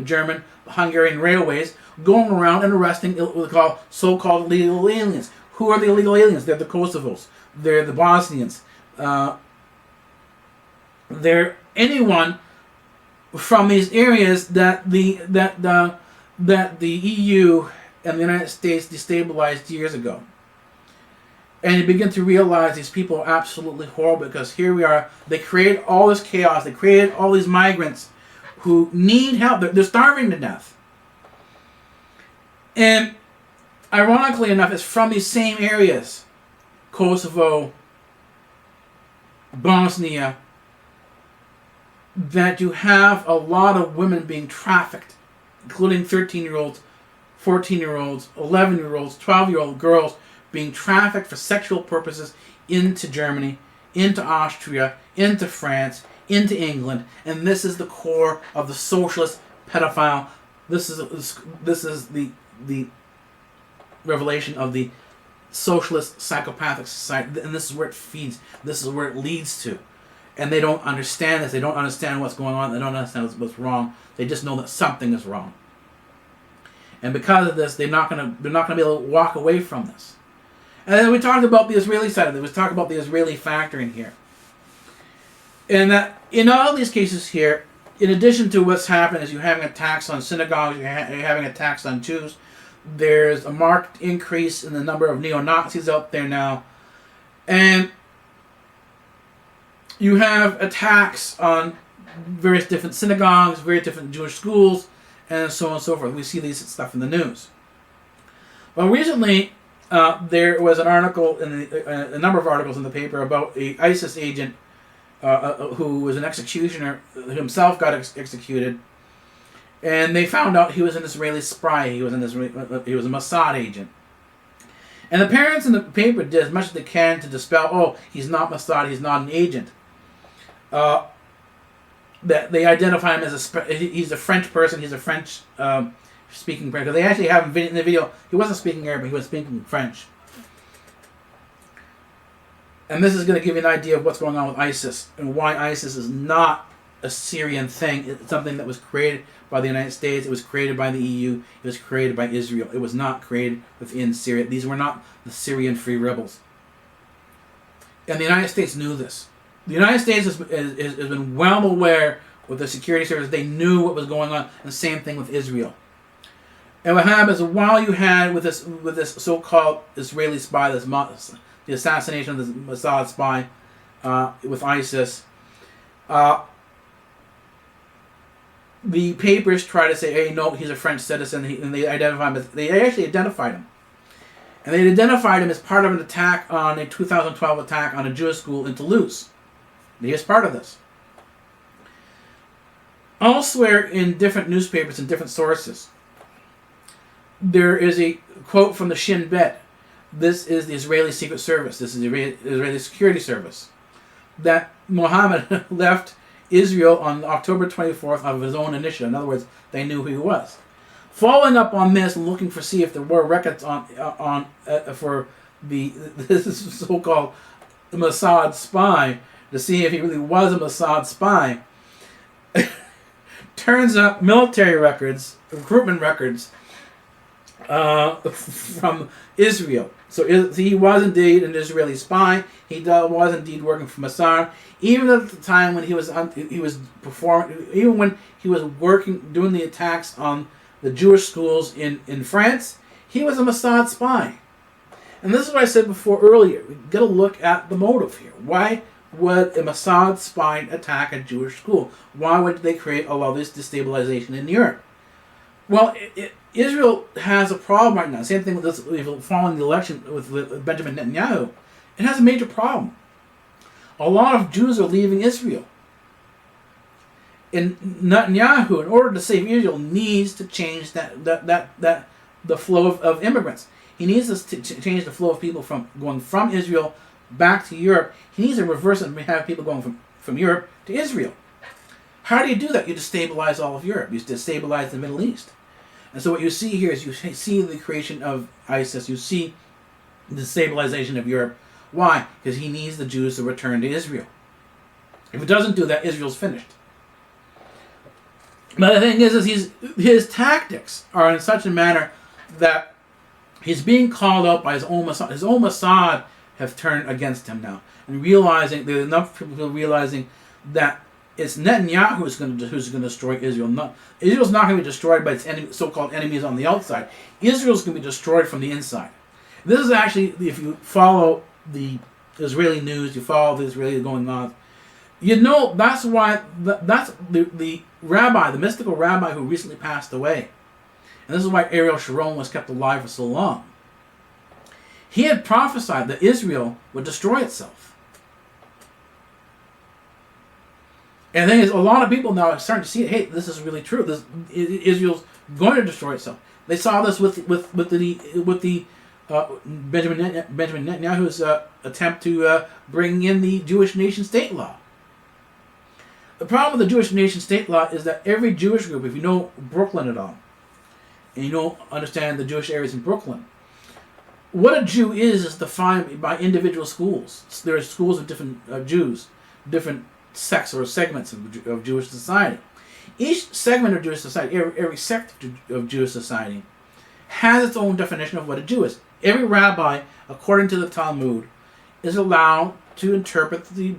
German, the Hungarian railways, going around and arresting what we call so-called illegal aliens. Who are the illegal aliens? They're the Kosovos. They're the Bosnians. They're anyone from these areas that the EU and the United States destabilized years ago. And you begin to realize these people are absolutely horrible, because here we are. They create all this chaos. They created all these migrants who need help. They're starving to death. And ironically enough, it's from these same areas, Kosovo, Bosnia, that you have a lot of women being trafficked, including 13-year-olds, 14-year-olds, 11-year-olds, 12-year-old girls being trafficked for sexual purposes into Germany, into Austria, into France, into England, and this is the core of the socialist pedophile. This is the revelation of the socialist psychopathic society, and this is where it feeds. This is where it leads to, and they don't understand this. They don't understand what's going on. They don't understand what's wrong. They just know that something is wrong, and because of this, they're not gonna be able to walk away from this. And then we talked about the Israeli side of it. We talked about the Israeli factor in here. And that in all these cases here, in addition to what's happened is you're having attacks on synagogues, you're having attacks on Jews. There's a marked increase in the number of neo-Nazis out there now. And you have attacks on various different synagogues, various different Jewish schools, and so on and so forth. We see these stuff in the news. Well, recently, there was an article, a number of articles in the paper about a ISIS agent who was an executioner, himself got executed, and they found out he was an Israeli spy. He was a Mossad agent. And the parents in the paper did as much as they can to dispel, oh, he's not Mossad, he's not an agent. That they identify him as he's a French person, he's a French speaking French. They actually have him in the video. He wasn't speaking Arabic, he was speaking French. And this is going to give you an idea of what's going on with ISIS and why ISIS is not a Syrian thing. It's something that was created by the United States. It was created by the EU. It was created by Israel. It was not created within Syria. These were not the Syrian free rebels. And the United States knew this. The United States has been well aware with the security service. They knew what was going on. And the same thing with Israel. And what happens while you had with this so-called Israeli spy, the assassination of the Mossad spy with ISIS, the papers try to say, "Hey, no, he's a French citizen," and they identify him. They actually identified him, and they identified him as part of an attack on a 2012 attack on a Jewish school in Toulouse. He is part of this. Elsewhere in different newspapers and different sources, there is a quote from the Shin Bet. This is the Israeli Secret Service. This is the Israeli Security Service. That Mohammed left Israel on October 24th of his own initiative. In other words, they knew who he was. Following up on this and looking for see if there were records for this so-called Mossad spy, to see if he really was a Mossad spy, turns up military records, recruitment records from Israel. So he was indeed an Israeli spy. He was indeed working for Mossad. Even at the time when he was performing, even when he was working, doing the attacks on the Jewish schools in France, he was a Mossad spy. And this is what I said before earlier. We got to look at the motive here. Why would a Mossad spy attack a Jewish school? Why would they create all this destabilization in Europe? Well, Israel has a problem right now. Same thing with this following the election with Benjamin Netanyahu. It has a major problem. A lot of Jews are leaving Israel. And Netanyahu, in order to save Israel, needs to change the flow of immigrants. He needs to change the flow of people going from Israel back to Europe. He needs to reverse it and have people going from Europe to Israel. How do you do that? You destabilize all of Europe. You destabilize the Middle East. And so what you see here is you see the creation of ISIS. You see the destabilization of Europe. Why? Because he needs the Jews to return to Israel. If it doesn't do that, Israel's finished. But the thing is his tactics are in such a manner that he's being called out by his own Mossad. His own Mossad have turned against him now, and realizing there's enough people realizing that it's Netanyahu who's going to destroy Israel. Israel's not going to be destroyed by its so-called enemies on the outside. Israel's going to be destroyed from the inside. This is actually, if you follow the Israeli news, you follow the Israeli going on, you know that's why that's the rabbi, the mystical rabbi who recently passed away. And this is why Ariel Sharon was kept alive for so long. He had prophesied that Israel would destroy itself. And the thing is, a lot of people now are starting to see it. Hey, this is really true. Israel's going to destroy itself. They saw this with the Benjamin Netanyahu's attempt to bring in the Jewish nation-state law. The problem with the Jewish nation-state law is that every Jewish group, if you know Brooklyn at all, and you don't understand the Jewish areas in Brooklyn, what a Jew is defined by individual schools. There are schools of different Jews, different sects or segments of Jewish society. Each segment of Jewish society, every sect of Jewish society, has its own definition of what a Jew is. Every rabbi, according to the Talmud, is allowed to interpret the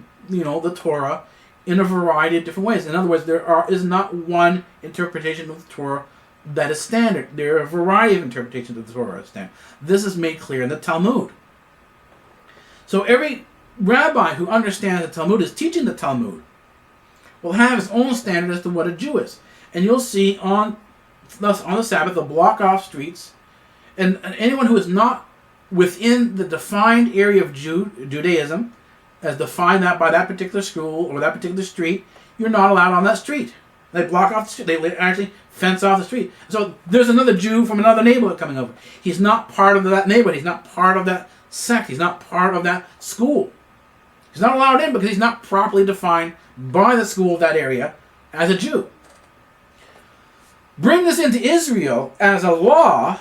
Torah in a variety of different ways. In other words, is not one interpretation of the Torah that is standard. There are a variety of interpretations of the Torah as standard. This is made clear in the Talmud. So every rabbi who understands the Talmud is teaching the Talmud will have his own standard as to what a Jew is. And you'll see on the Sabbath, they'll block off streets, and anyone who is not within the defined area of Judaism, as defined that by that particular school or that particular street, you're not allowed on that street. They block off the street. They actually fence off the street. So there's another Jew from another neighborhood coming over. He's not part of that neighborhood. He's not part of that sect. He's not part of that school. He's not allowed in because he's not properly defined by the school of that area as a Jew. Bring this into Israel as a law,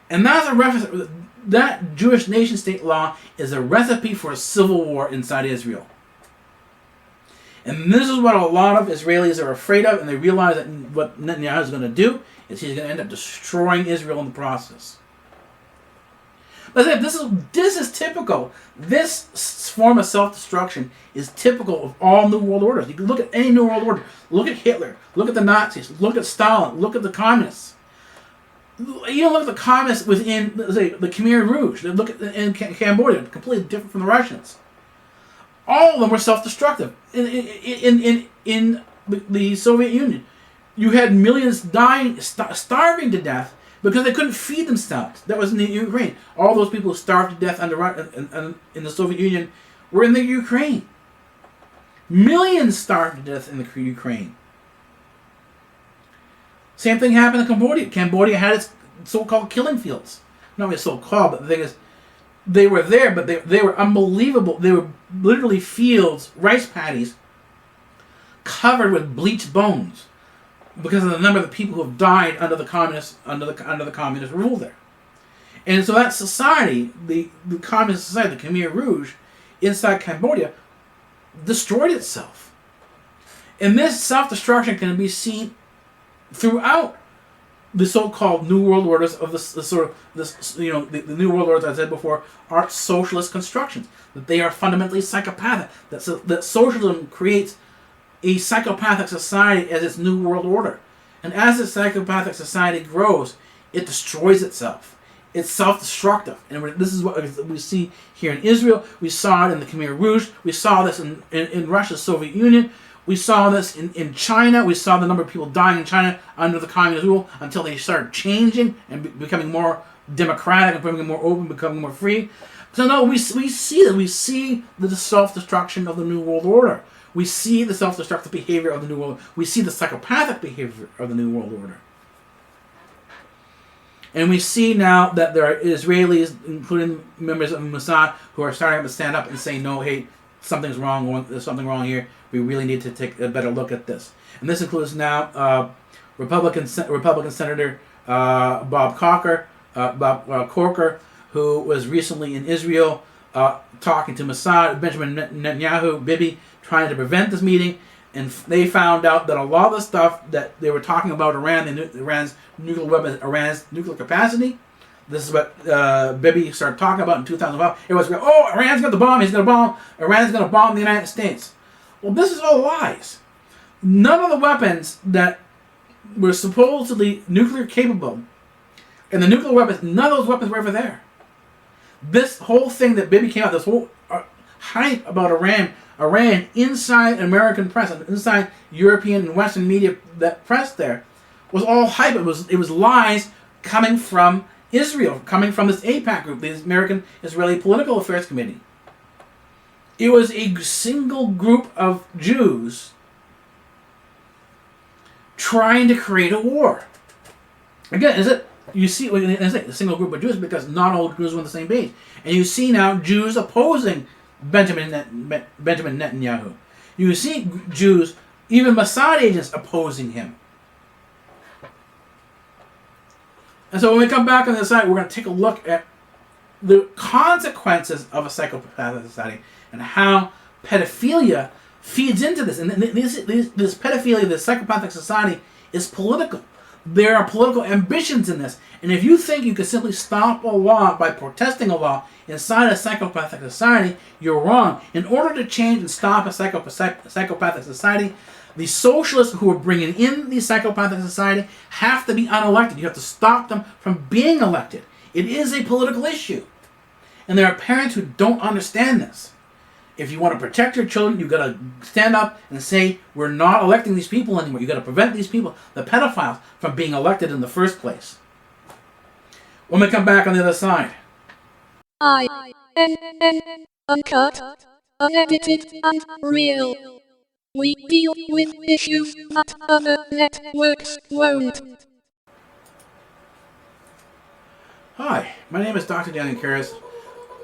and that's a reference. That Jewish nation-state law is a recipe for a civil war inside Israel. And this is what a lot of Israelis are afraid of, and they realize that what Netanyahu is going to do is he's going to end up destroying Israel in the process. But this is typical. This form of self-destruction is typical of all New World Orders. You can look at any New World Order. Look at Hitler. Look at the Nazis. Look at Stalin. Look at the communists. You don't look at the communists within, say, the Khmer Rouge. Look at in Cambodia, completely different from the Russians. All of them were self-destructive. In the Soviet Union, you had millions dying, starving to death because they couldn't feed themselves. That was in the Ukraine. All those people who starved to death in the Soviet Union were in the Ukraine. Millions starved to death in the Ukraine. Same thing happened in Cambodia. Cambodia had its so-called killing fields. Not really so-called, but the thing is, they were there, but they were unbelievable. They were literally fields, rice paddies, covered with bleached bones because of the number of the people who have died under the communist rule there. And so that society, the communist society, the Khmer Rouge, inside Cambodia, destroyed itself. And this self-destruction can be seen throughout the so-called New World Orders of the New World Orders, as I said before, are socialist constructions. That they are fundamentally psychopathic. That socialism creates a psychopathic society as its New World Order. And as this psychopathic society grows, it destroys itself. It's self-destructive. And this is what we see here in Israel. We saw it in the Khmer Rouge. We saw this in Russia's Soviet Union. We saw this in China. We saw the number of people dying in China under the communist rule until they started changing and becoming more democratic and becoming more open, becoming more free. So no, we see that. We see the self-destruction of the New World Order. We see the self-destructive behavior of the New World Order. We see the psychopathic behavior of the New World Order. And we see now that there are Israelis, including members of Mossad, who are starting to stand up and say, no, hey, something's wrong. There's something wrong here. We really need to take a better look at this. And this includes now Republican Senator Bob Corker, who was recently in Israel talking to Mossad, Benjamin Netanyahu, Bibi, trying to prevent this meeting. And they found out that a lot of the stuff that they were talking about Iran's nuclear weapons, Iran's nuclear capacity, this is what Bibi started talking about in 2012. It was, oh, Iran's got the bomb, he's going to bomb, Iran's going to bomb the United States. Well, this is all lies. None of the weapons that were supposedly nuclear capable, and the nuclear weapons, none of those weapons were ever there. This whole thing that Bibi came out, this whole hype about Iran inside American press, inside European and Western media that press there, was all hype. It was lies coming from Israel, coming from this AIPAC group, the American Israeli Political Affairs Committee. It was a single group of Jews trying to create a war. Again, you see, it's a single group of Jews because not all Jews were on the same page. And you see now Jews opposing Benjamin Netanyahu. You see Jews, even Mossad agents, opposing him. And so when we come back on this side, we're going to take a look at the consequences of a psychopathic society and how pedophilia feeds into this. And this pedophilia, this psychopathic society, is political. There are political ambitions in this. And if you think you can simply stop a law by protesting a law inside a psychopathic society, you're wrong. In order to change and stop a psychopathic society, the socialists who are bringing in the psychopathic society have to be unelected. You have to stop them from being elected. It is a political issue. And there are parents who don't understand this. If you want to protect your children, you've got to stand up and say, we're not electing these people anymore. You've got to prevent these people, the pedophiles, from being elected in the first place. When we come back on the other side. iNN, uncut, unedited, and real. We deal with issues that other networks won't. Hi, my name is Dr. Daniel Karras.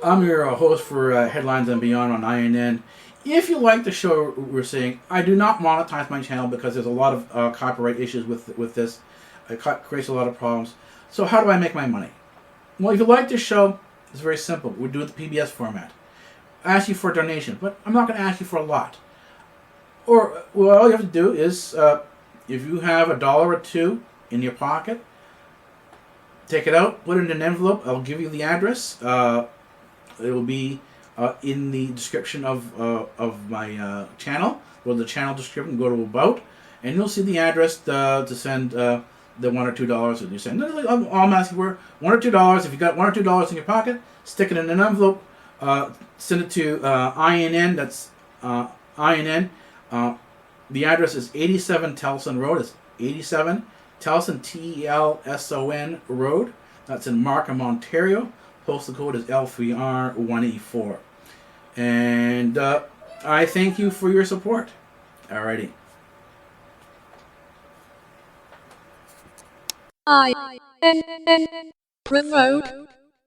I'm your host for Headlines and Beyond on iNN. If you like the show we're seeing, I do not monetize my channel because there's a lot of copyright issues with this. It creates a lot of problems. So how do I make my money? Well, if you like this show, it's very simple. We do it the PBS format. I ask you for a donation, but I'm not going to ask you for a lot. Or, well, all you have to do is, if you have $1 or $2 in your pocket, take it out, put it in an envelope. I'll give you the address. It will be in the description of my channel. Go to the channel description, go to About, and you'll see the address to send the $1 or $2 that you send. All I'm asking for $1 or $2. If you got $1 or $2 in your pocket, stick it in an envelope. Send it to iNN. That's iNN. The address is 87 Telson Road. It's 87 Telson, Telson Road. That's in Markham, Ontario. Postal code is L3R184. And I thank you for your support. Alrighty. iNN, provoke,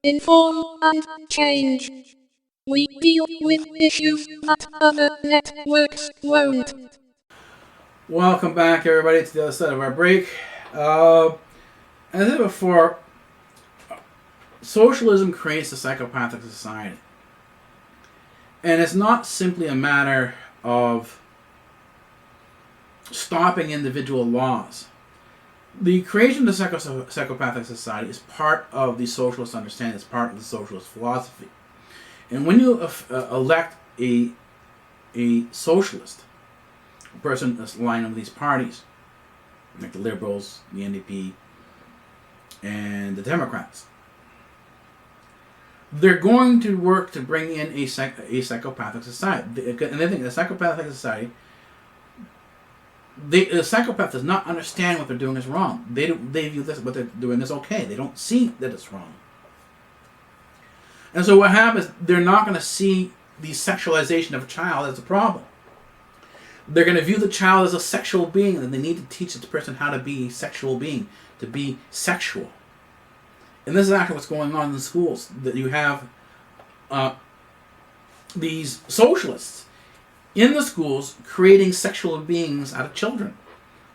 inform, and change. We deal with issues that other networks won't. Welcome back, everybody, to the other side of our break. As I said before, socialism creates a psychopathic society. And it's not simply a matter of stopping individual laws. The creation of the psychopathic society is part of the socialist understanding, it's part of the socialist philosophy. And when you elect a socialist, a person that's aligned with these parties, like the Liberals, the NDP, and the Democrats, they're going to work to bring in a psychopathic society. And they think the psychopathic society, the psychopath does not understand what they're doing is wrong. They view this, what they're doing is okay. They don't see that it's wrong. And so what happens, they're not going to see the sexualization of a child as a problem. They're going to view the child as a sexual being, and they need to teach this person how to be a sexual being, to be sexual. And this is actually what's going on in the schools, that you have these socialists in the schools creating sexual beings out of children.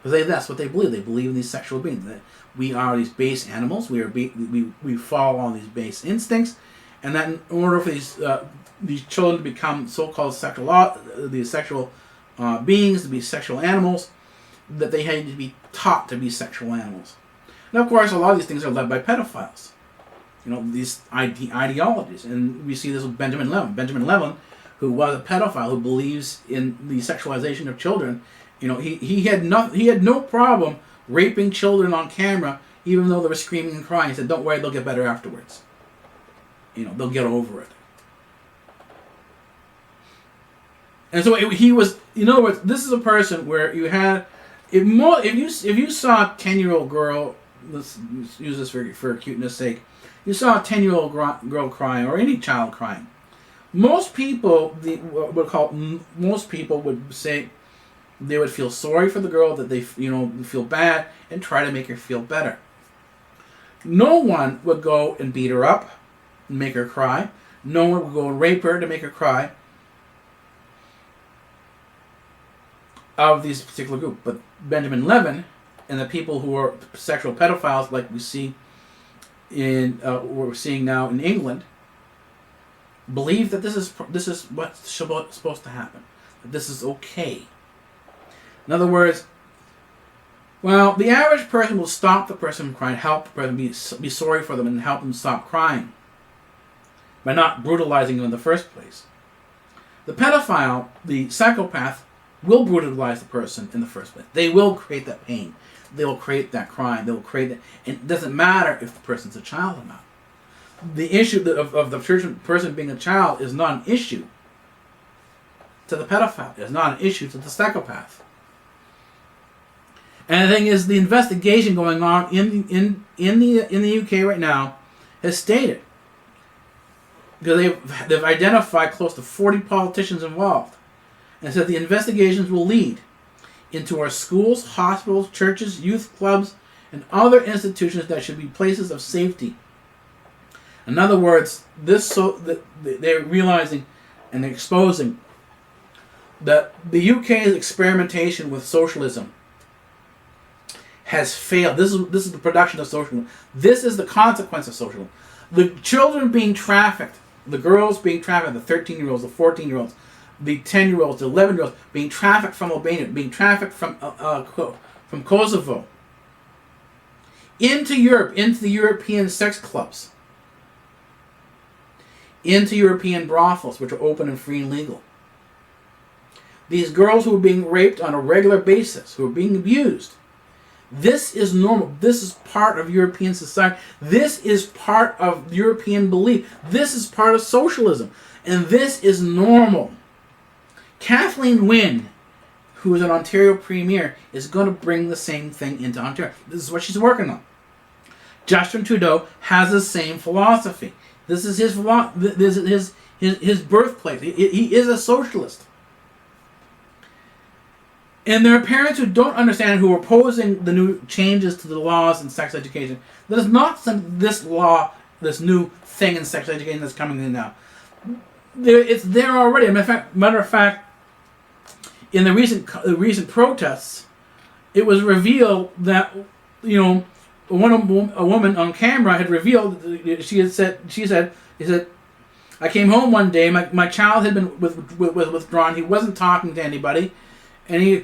Because that's what they believe. They believe in these sexual beings. That we are these base animals. We follow all these base instincts. and that in order for these children to become so-called these sexual beings, to be sexual animals, that they had to be taught to be sexual animals. And of course, a lot of these things are led by pedophiles. You know, these ideologies, and we see this with Benjamin Levin. Benjamin Levin, who was a pedophile, who believes in the sexualization of children. You know, he had no problem raping children on camera, even though they were screaming and crying. He said, "Don't worry, they'll get better afterwards. You know, they'll get over it." And so he was, in other words, this is a person where you had, if you saw a 10-year-old girl, let's use this for cuteness sake, you saw a 10-year-old girl crying, or any child crying, most people would say they would feel sorry for the girl, that they feel bad and try to make her feel better. No one would go and beat her up and make her cry. No one would go and rape her to make her cry. Of these particular group, but Benjamin Levin and the people who are sexual pedophiles, like we see in what we're seeing now in England, believe that this is what's supposed to happen. That this is okay. In other words, well, the average person will stop the person from crying, help the person, be sorry for them, and help them stop crying by not brutalizing them in the first place. The pedophile, the psychopath, will brutalize the person in the first place. They will create that pain. They will create that crime. They will create that. And it doesn't matter if the person's a child or not. The issue of the person being a child is not an issue to the pedophile. It's not an issue to the psychopath. And the thing is, the investigation going on in the UK right now has stated, because they've identified close to 40 politicians involved, and said the investigations will lead into our schools, hospitals, churches, youth clubs, and other institutions that should be places of safety. In other words, they're realizing and exposing that the UK's experimentation with socialism has failed. This is the production of socialism. This is the consequence of socialism. The children being trafficked, the girls being trafficked, the 13-year-olds, the 14-year-olds, the 10-year-olds, the 11-year-olds, being trafficked from Albania, being trafficked from Kosovo into Europe, into the European sex clubs, into European brothels, which are open and free and legal. These girls who are being raped on a regular basis, who are being abused. This is normal. This is part of European society. This is part of European belief. This is part of socialism. And this is normal. Kathleen Wynne, who is an Ontario Premier, is going to bring the same thing into Ontario. This is what she's working on. Justin Trudeau has the same philosophy. This is his birthplace. He is a socialist. And there are parents who don't understand, who are opposing the new changes to the laws in sex education. That is not this law, this new thing in sex education that's coming in now. It's there already. Matter of fact, in the recent protests, it was revealed that, a woman on camera had revealed, she said, I came home one day, my child had been withdrawn, he wasn't talking to anybody, and when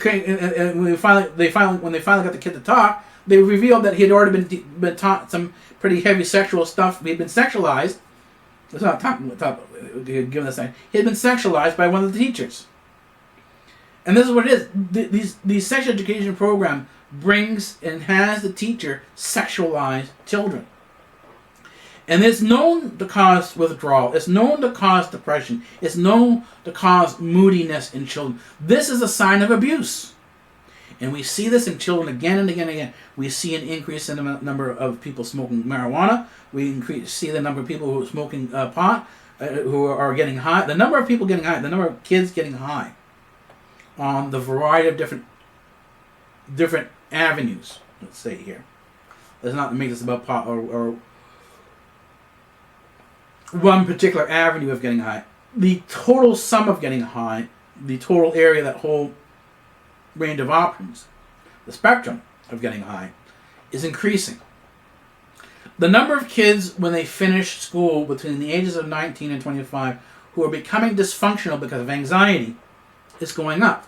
they finally got the kid to talk, they revealed that he had already been taught some pretty heavy sexual stuff. He had been sexualized. That's not given this thing. He had been sexualized by one of the teachers. And this is what it is. These sex education program brings and has the teacher sexualize children. And it's known to cause withdrawal. It's known to cause depression. It's known to cause moodiness in children. This is a sign of abuse. And we see this in children again and again and again. We see an increase in the number of people smoking marijuana. We see the number of people who are smoking pot, who are getting high. The number of people getting high, the number of kids getting high on the variety of different avenues, let's say here. Let's not make this about pot or one particular avenue of getting high. The total sum of getting high, the total area, that whole range of options, the spectrum of getting high, is increasing. The number of kids when they finish school between the ages of 19 and 25 who are becoming dysfunctional because of anxiety is going up.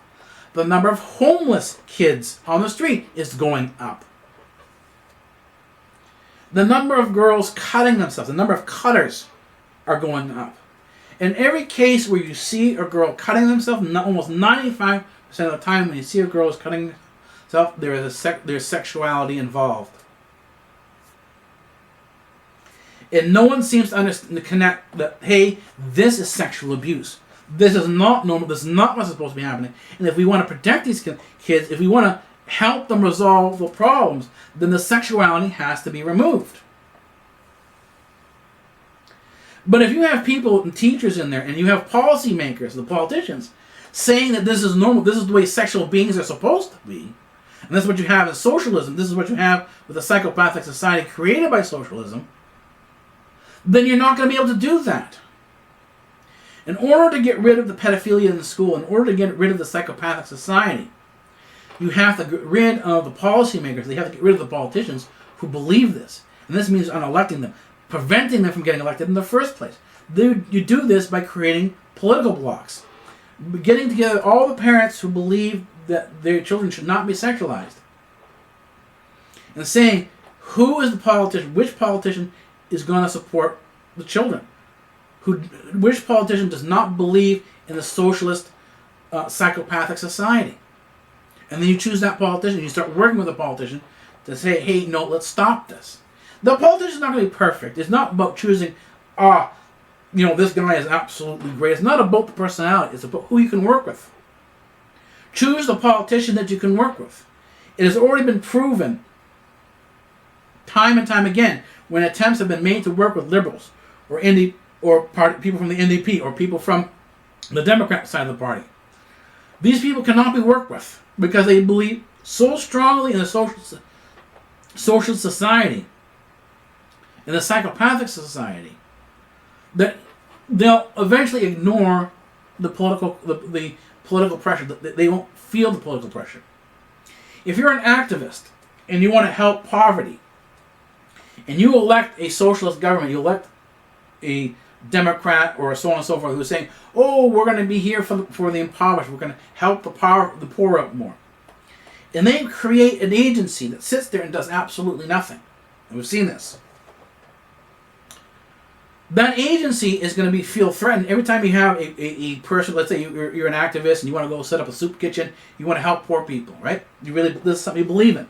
The number of homeless kids on the street is going up. The number of girls cutting themselves, the number of cutters are going up. In every case where you see a girl cutting themselves, almost 95% of the time when you see a girl is cutting herself, there's sexuality involved. And no one seems to understand, to connect that, hey, this is sexual abuse. This is not normal. This is not what's supposed to be happening. And if we want to protect these kids, if we want to help them resolve the problems, then the sexuality has to be removed. But if you have people and teachers in there, and you have policymakers, the politicians, saying that this is normal, this is the way sexual beings are supposed to be, and this is what you have in socialism, this is what you have with the psychopathic society created by socialism, then you're not going to be able to do that. In order to get rid of the pedophilia in the school, in order to get rid of the psychopathic society, you have to get rid of the policymakers. They have to get rid of the politicians who believe this. And this means unelecting them, preventing them from getting elected in the first place. You do this by creating political blocks, getting together all the parents who believe that their children should not be sexualized, and saying, who is the politician, which politician is going to support the children? Which politician does not believe in the socialist, psychopathic society? And then you choose that politician. You start working with the politician to say, hey, no, let's stop this. The politician is not going to be perfect. It's not about choosing, this guy is absolutely great. It's not about the personality. It's about who you can work with. Choose the politician that you can work with. It has already been proven time and time again when attempts have been made to work with liberals or people from the NDP or people from the Democrat side of the party. These people cannot be worked with because they believe so strongly in the social society, in the psychopathic society, that they'll eventually ignore the political pressure. They won't feel the political pressure. If you're an activist and you want to help poverty, and you elect a socialist government, you elect a Democrat or so on and so forth, who's saying, oh, we're going to be here for the impoverished, we're going to help the poor out more. And they create an agency that sits there and does absolutely nothing. And we've seen this. That agency is going to feel threatened every time you have a person, let's say you're an activist and you want to go set up a soup kitchen, you want to help poor people, right? This is something you believe in.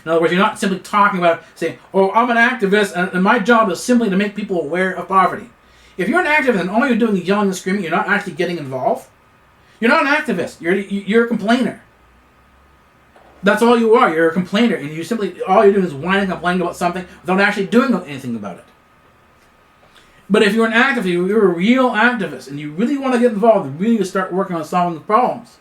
In other words, you're not simply talking about saying, oh, I'm an activist and my job is simply to make people aware of poverty. If you're an activist and all you're doing is yelling and screaming, you're not actually getting involved, you're not an activist. You're a complainer. That's all you are. You're a complainer, and all you're doing is whining and complaining about something without actually doing anything about it. But if you're an activist, you're a real activist, and you really want to get involved and really start working on solving the problems,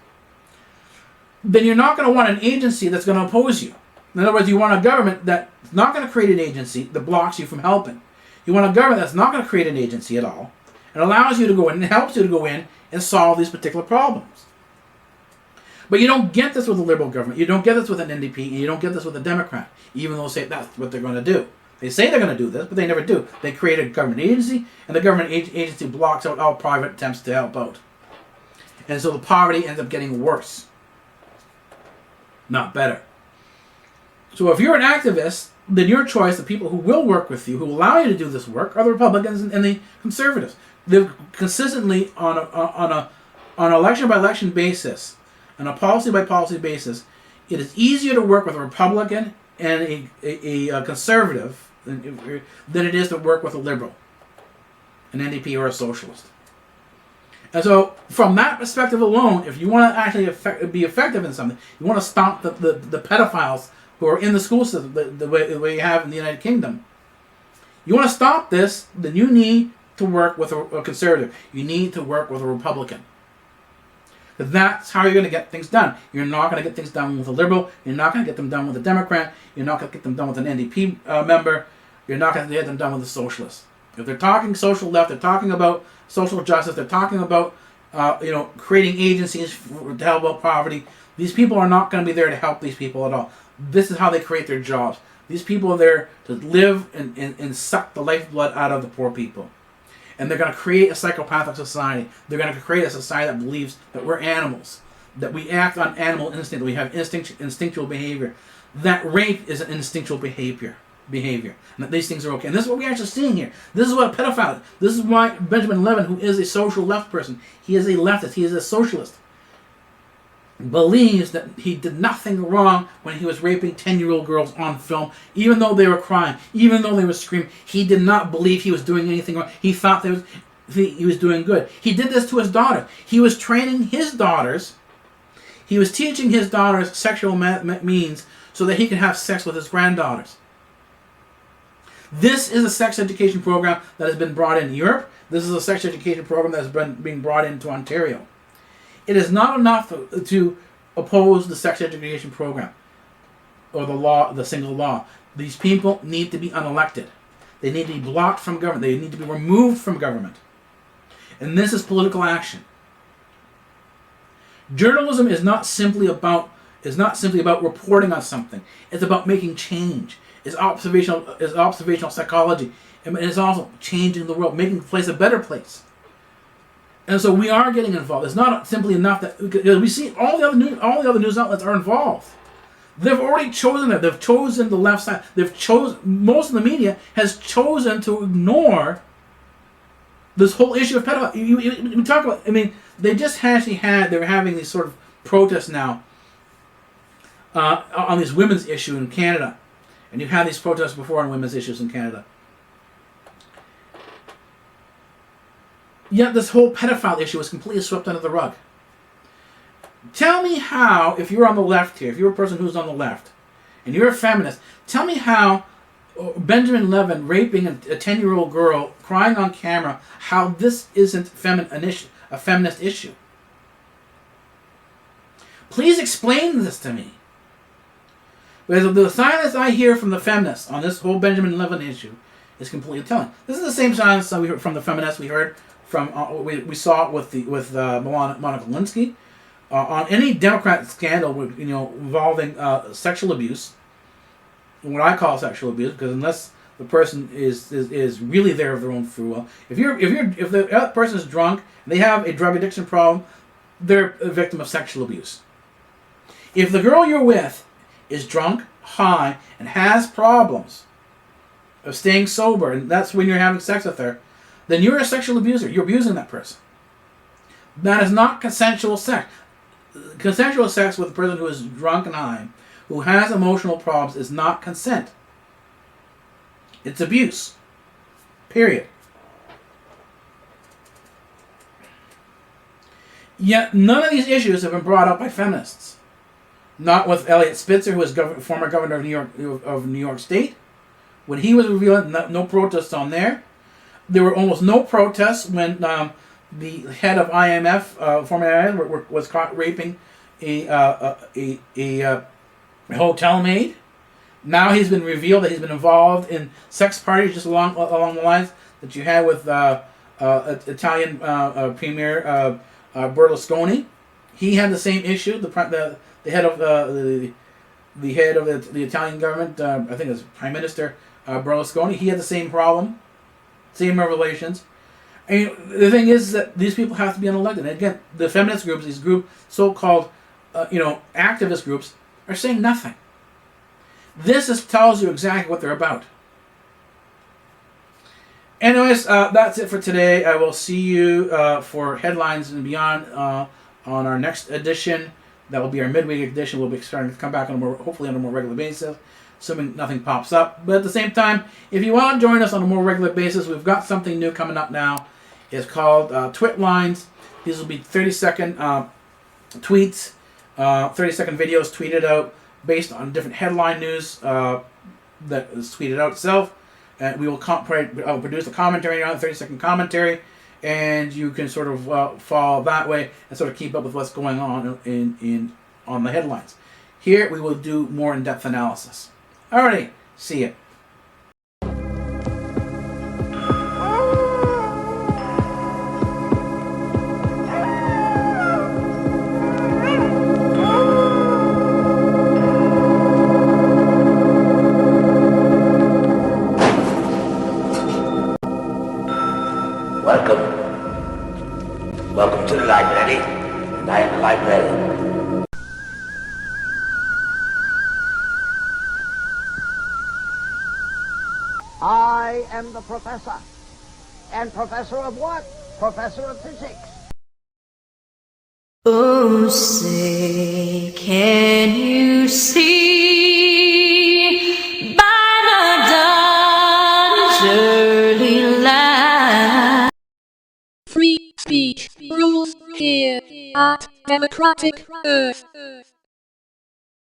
then you're not going to want an agency that's going to oppose you. In other words, you want a government that's not going to create an agency that blocks you from helping. You want a government that's not going to create an agency at all and allows you to go in and helps you to go in and solve these particular problems. But you don't get this with a liberal government. You don't get this with an NDP, and you don't get this with a Democrat, even though they say that's what they're going to do. They say they're going to do this, but they never do. They create a government agency, and the government agency blocks out all private attempts to help out. And so the poverty ends up getting worse, not better. So if you're an activist, then your choice, the people who will work with you, who allow you to do this work, are the Republicans and the Conservatives. They're consistently on an election-by-election basis, on a policy-by-policy basis, it is easier to work with a Republican and a Conservative than it is to work with a liberal, an NDP or a socialist. And so, from that perspective alone, if you want to actually be effective in something, you want to stop the pedophiles who are in the school system, the way you have in the United Kingdom. You want to stop this, then you need to work with a Conservative. You need to work with a Republican. That's how you're going to get things done. You're not going to get things done with a liberal. You're not going to get them done with a Democrat. You're not going to get them done with an NDP member. You're not going to get them done with a socialist. If they're talking social left, they're talking about social justice, they're talking about creating agencies to help out poverty. These people are not going to be there to help these people at all. This is how they create their jobs. These people are there to live and suck the lifeblood out of the poor people. And they're going to create a psychopathic society. They're going to create a society that believes that we're animals, that we act on animal instinct, that we have instinctual behavior, that rape is an instinctual behavior, and that these things are okay. And this is what we're actually seeing here. This is what a pedophile is. This is why Benjamin Levin, who is a social left person, he is a leftist, he is a socialist, believes that he did nothing wrong when he was raping 10-year-old girls on film, even though they were crying, even though they were screaming. He did not believe he was doing anything wrong. He thought he was doing good. He did this to his daughter. He was training his daughters. He was teaching his daughters sexual means so that he could have sex with his granddaughters. This is a sex education program that has been brought into Europe. This is a sex education program that has been being brought into Ontario. It is not enough to oppose the sex education program or the law, the single law. These people need to be unelected. They need to be blocked from government. They need to be removed from government. And this is political action. Journalism is not simply about reporting on something. It's about making change. It's observational psychology. And it's also changing the world, making the place a better place. And so we are getting involved. It's not simply enough that we see all the other news outlets are involved. They've already chosen that. They've chosen the left side. Most of the media has chosen to ignore this whole issue of pedophilia. We talk about. I mean, they just actually they were having these sort of protests now on this women's issue in Canada, and you've had these protests before on women's issues in Canada. Yet this whole pedophile issue was completely swept under the rug. Tell me how, if you're on the left here, if you're a person who's on the left, and you're a feminist, tell me how Benjamin Levin raping a 10-year-old girl, crying on camera, how this isn't a feminist issue. Please explain this to me. Because the silence I hear from the feminists on this whole Benjamin Levin issue is completely telling. This is the same silence we heard from the feminists we heard from we saw it with Monica Lewinsky on any Democrat scandal, involving sexual abuse, what I call sexual abuse, because unless the person is really there of their own free will, if the other person is drunk and they have a drug addiction problem, they're a victim of sexual abuse. If the girl you're with is drunk, high, and has problems of staying sober, and that's when you're having sex with her, then you're a sexual abuser. You're abusing that person. That is not consensual sex. Consensual sex with a person who is drunk and high, who has emotional problems, is not consent. It's abuse. Period. Yet none of these issues have been brought up by feminists. Not with Eliot Spitzer, who was former governor of New York State. When he was revealing, no protests on there. There were almost no protests when the head of IMF, former IMF, was caught raping a hotel maid. Now he's been revealed that he's been involved in sex parties, just along the lines that you had with Italian Premier Berlusconi. He had the same issue. The head of the Italian government, I think it was Prime Minister Berlusconi. He had the same problem. Same revelations. And the thing is that these people have to be unelected. And again, the feminist groups, these so-called, activist groups, are saying nothing. This tells you exactly what they're about. Anyways, that's it for today. I will see you for headlines and beyond on our next edition. That will be our midweek edition. We'll be starting to come back hopefully on a more regular basis, assuming nothing pops up. But at the same time, if you want to join us on a more regular basis, we've got something new coming up now. It's called Twit Lines. These will be 30-second tweets, 30-second videos tweeted out based on different headline news that is tweeted out itself. And we will produce a commentary on 30-second commentary, and you can sort of follow that way and sort of keep up with what's going on on the headlines. Here we will do more in-depth analysis. Alrighty, see ya. the library, and I am a librarian. I am the professor. And professor of what? Professor of physics. Oh, say, can you see by the dawn's early light? Free speech rules here at Democratic Earth.